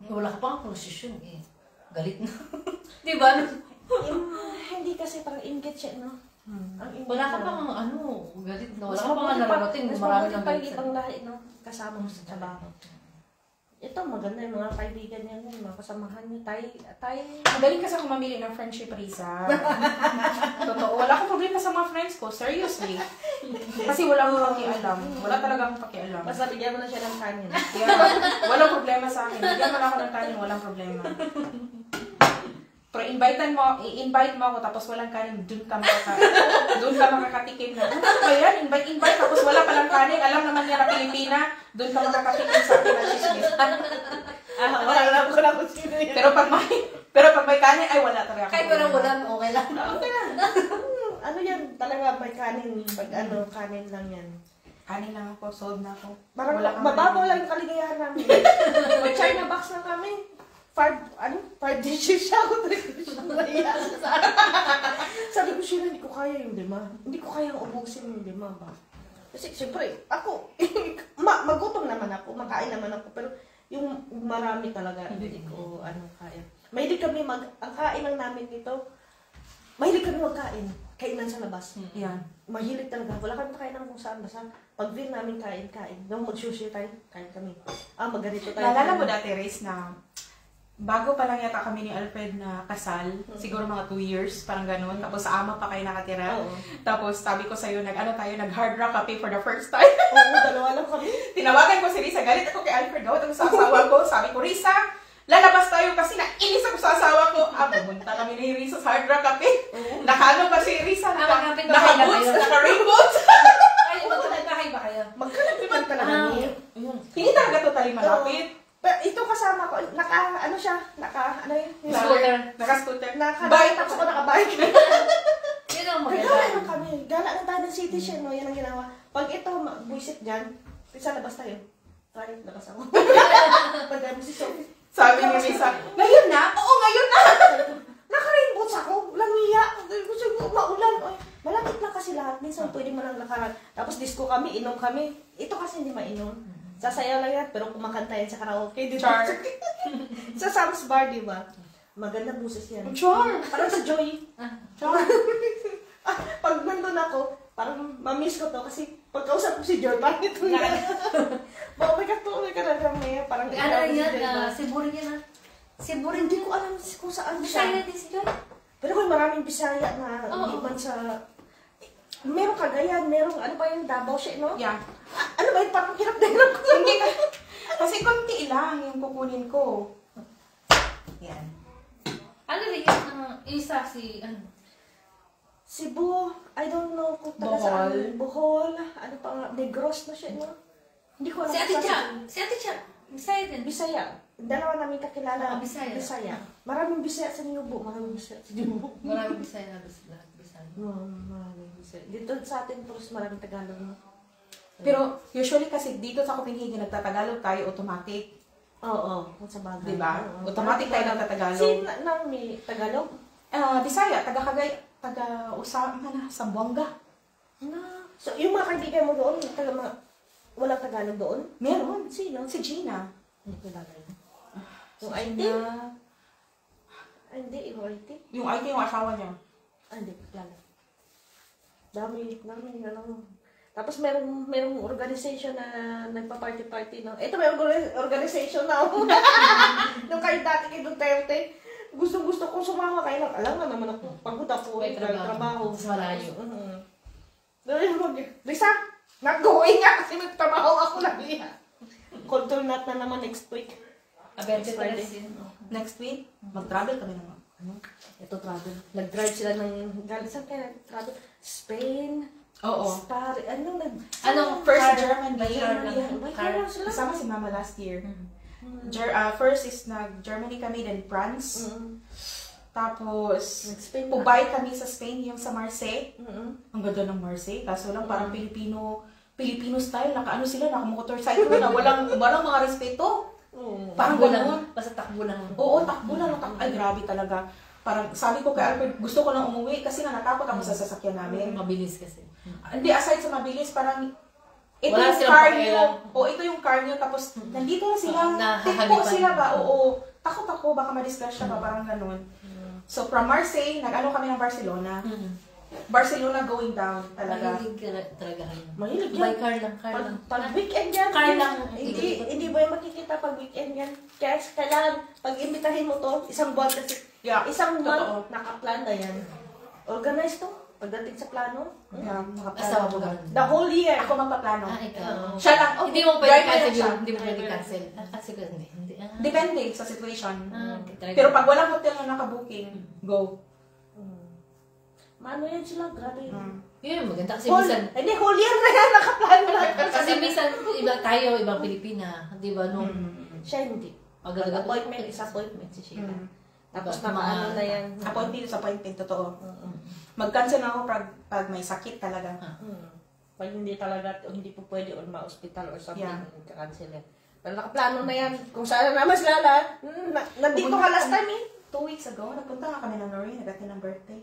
Speaker 1: Wala ka pang posisyon eh. Galit na. Di ba?
Speaker 2: Hindi kasi parang inggit siya, no?
Speaker 1: Wala ka pang galit na. Wala ka pang nararating. Marami ng galit
Speaker 2: ibang lahi, no? Kasama mo sa trabaho. Ito, maganda yung mga kaibigan niya, yung mga kasamahan niyo. Tayo.
Speaker 3: Magaling kasi ako mamili ng friendship, Risa. Totoo. Wala akong problema sa mga friends ko. Seriously. Kasi wala akong pakialam. Wala talaga akong pakialam.
Speaker 2: Basta bigyan mo na siya ng kanin.
Speaker 3: Yeah, walang problema sa akin. Bigyan mo na ako ng kanin, walang problema. Pero i-invite mo ako tapos walang kanin, doon ka makakatikim na. Ano ba yan? Invite, tapos wala palang kanin. Alam naman niya na Pilipina, doon ka makakatikim sa akin ng chismis.
Speaker 2: Wala lang ko na kung sino yun.
Speaker 3: Pero pag may kanin, ay wala talaga.
Speaker 1: Kahit walang ulam, okay lang.
Speaker 2: Okay lang. Yan? Talaga may kanin. Pag kanin lang yan.
Speaker 3: Kanin lang ako, sold na ako.
Speaker 2: Parang
Speaker 3: Wala kang
Speaker 2: mababaw
Speaker 3: kanin.
Speaker 2: lang yung kaligayahan namin. May China box lang kami. 5 dishes siya ako. Sabi ko siya, hindi ko kaya yung 5. Hindi ko kaya ubusin yung 5 ba? Kasi siyempre, ako, magutom naman ako, makain naman ako, pero yung marami talaga, hindi ko kaya. Mahilig kami ang kain lang namin dito, mahilig kami magkain, kainan sa labas.
Speaker 3: Yan.
Speaker 2: Mahilig talaga. Wala kami kain ng kung saan, basta pag feel namin kain. Nung mag-sushi tayo, kain kami. Maganito tayo.
Speaker 3: Naalala mo dati, Riz, na bago pa lang yata kami ni Alfred na kasal, siguro mga 2 years, parang gano'n. Tapos sa ama pa kayo nakatira. Tapos sabi ko sa'yo, nag-hard rock cafe for the first time.
Speaker 2: Oo, 2 lang kami.
Speaker 3: Tinawagan ko si Risa, galit ako kay Alfred. Gawat ako sa asawa ko. Sabi ko, Risa, lalabas tayo kasi nainis ako sa asawa ko. Pumunta kami ni Risa sa hard rock cafe. Nakaano pa si Risa, naka-boots, naka-rainboots.
Speaker 1: Ay, magkakatahay ba kayo?
Speaker 2: Magkalapit talaga niya.
Speaker 3: Hindi talaga totally malapit.
Speaker 2: Pero ito kasama ko,
Speaker 1: Scooter.
Speaker 3: Naka-scooter.
Speaker 2: Bike ako, naka-bike.
Speaker 1: Yun ang
Speaker 2: Gala
Speaker 1: maganda.
Speaker 2: lang kami. Gala lang tayo ng city siya, no? Yan ang ginawa. Pag ito, buisit dyan, isa labas tayo. Try, labas ako. Pag si Sophie.
Speaker 3: Sabi ni Risa, ngayon na? Oo, ngayon na!
Speaker 2: Naka-rainboots ako. Langiya. Gusto ko maulan. Oy, malapit lang kasi lahat. Minsan pwede mo lang lakaran. Tapos disco kami, inom kami. Ito kasi hindi mainom. Sasayaw lang yan, pero kumakanta yan sa karaoke. Di
Speaker 3: Char.
Speaker 2: sa Sam's Bar, di ba? Maganda boses yan.
Speaker 3: Char.
Speaker 2: Parang sa Joy.
Speaker 3: Char.
Speaker 2: Pag nandun ako, parang mamiss ko to kasi pagkausap ko si Joy, parang ito na. Baka may ka may parang
Speaker 1: Ano
Speaker 2: ikaw si
Speaker 1: yan?
Speaker 2: Joy ba?
Speaker 1: Cebu rin yan, ha? Cebu rin.
Speaker 2: Hindi ko alam kung saan
Speaker 1: Bisaya
Speaker 2: siya.
Speaker 1: din si Joy.
Speaker 2: Pero kung maraming Bisaya na hindi man sa... Merong Cagayan, merong ano pa yung Davao siya, no?
Speaker 3: Yeah.
Speaker 2: Ano ba yung parang hirap na hirap ko?
Speaker 3: Hindi ka. Kasi konti lang yung kukunin ko. Yan.
Speaker 1: Ano rin yan? Isa si, ano?
Speaker 2: Cebu, I don't know kung taga
Speaker 3: Bohol.
Speaker 2: saan. Bohol. Ano pa nga, Negros na siya, no? Hindi ko alam.
Speaker 1: Si Ate
Speaker 2: kung
Speaker 1: Cha.
Speaker 2: saan.
Speaker 1: Si Ate Cha. Bisaya din.
Speaker 2: Bisaya. Dalawa namin kakilala.
Speaker 1: Bisaya.
Speaker 2: Bisaya. Maraming Bisaya sa Nubo. Maraming Bisaya sa Nubo.
Speaker 1: Maraming Bisaya na lahat Bisaya.
Speaker 2: Maraming Bisaya. Dito sa atin, puros maraming Tagalog. No?
Speaker 3: Pero usually kasi dito sa Copenhagen, nagtatagalog tayo automatic.
Speaker 2: Oo, kung sa bagay.
Speaker 3: Diba?
Speaker 2: Oo.
Speaker 3: Automatic tayo nagtatagalog.
Speaker 2: Si Nami, Tagalog?
Speaker 3: Bisaya, taga-Usama na, Sambuanga.
Speaker 2: Na. So, yung mga kaibigan mo doon, walang Tagalog doon?
Speaker 3: Meron.
Speaker 2: Sino?
Speaker 3: Si Gina.
Speaker 2: Hindi ko lagay.
Speaker 3: Si
Speaker 2: Yung IT?
Speaker 3: Gina.
Speaker 2: Hindi, yung IT?
Speaker 3: Yung IT yung asawa niya.
Speaker 2: Hindi ko lagay. Dami, ano. Tapos merong organization na nagpa-party-party, no? Ito may organization na ako. Nung kayo dati kay Duterte, gusto ko sumama kayo lang. Alam na naman ako, pagod ako,
Speaker 1: May trabaho.
Speaker 2: trabaho.
Speaker 1: Sa malayo.
Speaker 2: Risa, not going nga kasi nagtrabaho ako lang niya. Control nut na naman next week.
Speaker 1: Aberte
Speaker 2: Friday.
Speaker 1: Teres yun.
Speaker 3: Next week, mag-travel kami naman. Ano?
Speaker 2: Ito travel. Nag-drive sila ng, saan kaya travel? Spain.
Speaker 3: Oo.
Speaker 2: Spari,
Speaker 1: Anong
Speaker 3: First
Speaker 1: car-
Speaker 3: Germany.
Speaker 1: by car lang.
Speaker 2: May
Speaker 1: Car.
Speaker 2: car sila.
Speaker 3: Kasama si Mama last year.
Speaker 1: Mm.
Speaker 3: First is nag-Germany kami, then France. Tapos,
Speaker 2: Nag-Spain na.
Speaker 3: Pubay kami sa Spain, yung sa Marseille.
Speaker 2: Mm-hmm.
Speaker 3: Ang ganda ng Marseille. Kaso lang parang Filipino style. Naka-ano sila, naka-motorcycle na walang mga respeto. Parang
Speaker 1: Takbo lang.
Speaker 3: gano'n.
Speaker 1: Basta takbo lang.
Speaker 3: Oo, takbo lang. Ay, grabe talaga. Parang sabi ko kay Albert, gusto ko lang umuwi kasi natakot ako sa sasakyan namin.
Speaker 1: Mabilis kasi.
Speaker 3: Hindi, aside sa mabilis, parang ito
Speaker 1: Wala
Speaker 3: yung
Speaker 1: silang
Speaker 3: car
Speaker 1: pakialam.
Speaker 3: nyo. O, ito yung car nyo. Tapos, nandito na sila.
Speaker 1: Nahahalipan.
Speaker 3: Tipo sila ba? Oo. Takot ako. Baka ma-discuss siya ba? Parang ganun. So, from Marseille, nag-ano kami ng Barcelona. Barcelona going down talaga.
Speaker 1: Mahilig ka talaga kayo.
Speaker 2: Mahilig yan.
Speaker 1: By car lang, car lang.
Speaker 2: Pag weekend yan.
Speaker 1: Car lang.
Speaker 2: Hindi mo yung makikita pag weekend yan. Kaya kailangan, pag imbitahin mo to, isang buwan kasi.
Speaker 3: Yeah,
Speaker 2: Isang
Speaker 3: totoo.
Speaker 2: month, nakaplan na yan. Organized to. Pagdating sa plano.
Speaker 3: Yeah,
Speaker 1: Asawa mo
Speaker 3: nakaplano.
Speaker 1: ganun.
Speaker 2: The whole year.
Speaker 3: Ako magpaplano.
Speaker 1: Ikaw.
Speaker 3: Siya lang. Okay.
Speaker 1: Hindi mo pwede
Speaker 3: Driver
Speaker 1: cancel
Speaker 3: lang siya.
Speaker 1: yun. Hindi mo pwede cancel. Cancel ka hindi.
Speaker 3: Depende sa situation.
Speaker 1: Talaga.
Speaker 3: Pero pag walang hotel na nakabooking, go.
Speaker 2: Mano yan sila, grabe.
Speaker 1: Yun, maganda kasi
Speaker 2: Whole,
Speaker 1: minsan.
Speaker 2: hindi, whole year na yan, nakaplano na.
Speaker 1: Kasi minsan, iba tayo, ibang Pilipina. Di ba, nung
Speaker 2: Siya hindi.
Speaker 1: agad-agad.
Speaker 2: Appointment is appointment si Sheila. Tapos
Speaker 1: Diba,
Speaker 2: nakaano
Speaker 1: mga-
Speaker 2: na yan.
Speaker 3: Appointment sa appointment, totoo. Mag-cancel na ako pag may sakit talaga.
Speaker 2: Pag hindi talaga, hindi po pwede or ma-hospital or something,
Speaker 3: Yeah.
Speaker 2: ka-cancel yan. Pero nakaplano na yan. Kung saan naman sila lahat. Nandito ka last time eh.
Speaker 3: 2 weeks ago, nagpunta nga kami ng Norway, nag-attend ng birthday.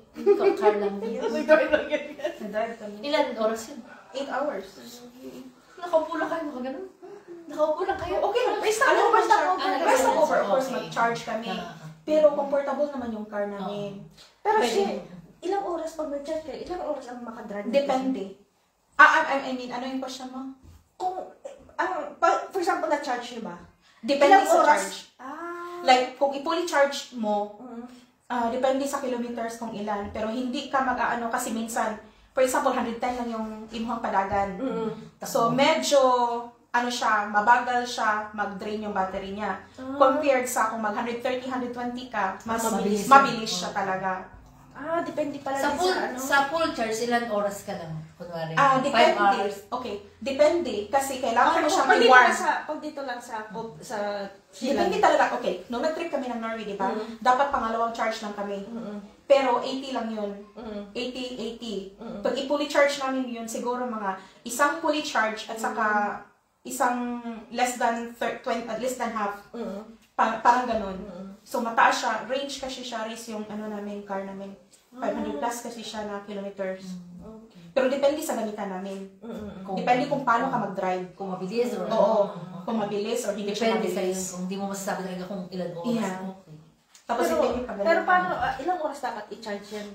Speaker 1: Car lang.
Speaker 2: Nag-drive lang yan.
Speaker 3: Nag-drive kami.
Speaker 1: Ilan oras yun?
Speaker 3: 8 hours.
Speaker 1: Nakaupo lang kayo, mga ganun. Nakaupo lang kayo.
Speaker 3: Okay lang.
Speaker 2: May stop
Speaker 3: Alam mo,
Speaker 2: over, stop
Speaker 3: stop
Speaker 2: over.
Speaker 3: over. May stop over. Of course,
Speaker 1: Okay.
Speaker 3: mag-charge kami.
Speaker 1: Ah.
Speaker 3: Pero comfortable naman yung car namin.
Speaker 2: Pero
Speaker 1: Pwede.
Speaker 2: siya, ilang oras pag nag-chat kayo, ilang oras ang makadrive?
Speaker 3: Depende. I mean, ano yung question mo?
Speaker 2: Kung, for example, na-charge nyo ba?
Speaker 3: Depende
Speaker 2: Ilang
Speaker 3: sa
Speaker 2: oras?
Speaker 3: charge.
Speaker 2: Like,
Speaker 3: Like, kung i-fully charge mo, depende sa kilometers kung ilan. Pero hindi ka mag-aano kasi minsan, for example, 110 lang yung imuhang padagan. So, medyo, mabagal siya mag-drain yung battery niya. Compared sa kung mag 130, 120 ka, mas
Speaker 1: Mabilis.
Speaker 3: mabilis siya talaga.
Speaker 2: depende pala
Speaker 1: Sa
Speaker 2: din
Speaker 1: full,
Speaker 2: sa ano.
Speaker 1: sa full charge, ilan oras ka lang? Kunwari, 5
Speaker 3: Depende.
Speaker 1: hours.
Speaker 3: Okay, depende. Kasi kailangan mo siyang
Speaker 2: pag dito
Speaker 3: i-warm.
Speaker 2: lang pag dito lang sa
Speaker 3: Depende talaga. Okay, nung nag-trip kami ng Norway, di ba? Dapat pangalawang charge lang kami. Pero 80 lang yun. 80. Pag i-fully charge namin yun, siguro mga isang fully charge at saka isang less than half. Parang ganun. So, mataas siya. Range kasi siya, race yung namin, car namin. 500 plus kasi siya na kilometers. Pero depende sa balikan namin.
Speaker 1: Kung-
Speaker 3: Depende kung paano ka mag-drive.
Speaker 1: Kung mabilis or
Speaker 3: Oo. Kung mabilis or hindi siya
Speaker 1: Depende sa'yo.
Speaker 3: mabilis.
Speaker 1: Kung hindi mo masasabi talaga kung ilan oras.
Speaker 3: Yeah.
Speaker 1: Okay.
Speaker 3: Tapos
Speaker 2: Pero,
Speaker 3: depende pa
Speaker 2: pero paano, ilang oras dapat i-charge yan?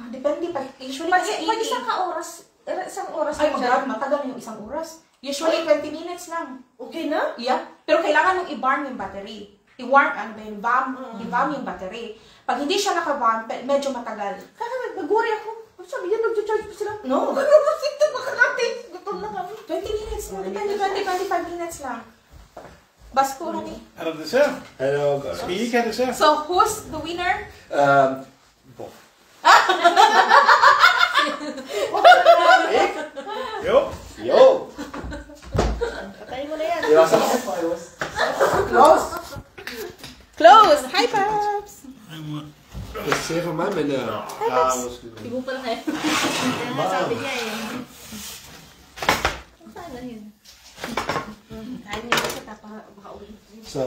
Speaker 3: Depende pa. Usually
Speaker 2: Pag,
Speaker 3: kasi
Speaker 2: pag isang oras
Speaker 3: Ay,
Speaker 2: na
Speaker 3: mag-grab, matagal yung isang oras. Usually 20 minutes lang.
Speaker 2: okay na?
Speaker 3: Yeah. Pero kailangan mong i-warm yung battery. I-warm, ano ba yun, i-warm yung battery. Pag hindi siya naka-warm, medyo matagal.
Speaker 2: Kaya nag-worry ako. Sabi yan, nag-charge pa sila.
Speaker 3: No.
Speaker 2: Ito baka natin. Gutom na kami.
Speaker 3: 20 minutes lang. Depende, 20-25 minutes lang. Basko, honey.
Speaker 5: Er der dessert?
Speaker 4: Hello, guys.
Speaker 5: Skal I ikke have dessert?
Speaker 3: So, who's the winner?
Speaker 4: Bob.
Speaker 5: Jo.
Speaker 4: Yo!
Speaker 2: Patayin mo na yan.
Speaker 4: Det var så meget for os.
Speaker 3: Close. Close. Hi, Paps.
Speaker 4: Jeg ser for mig, men... måske.
Speaker 1: Hindi mo pala kaya.
Speaker 2: Kaya sabi niya eh.
Speaker 1: Saan na yun?
Speaker 2: Kain niya kasi baka uwi.
Speaker 4: Så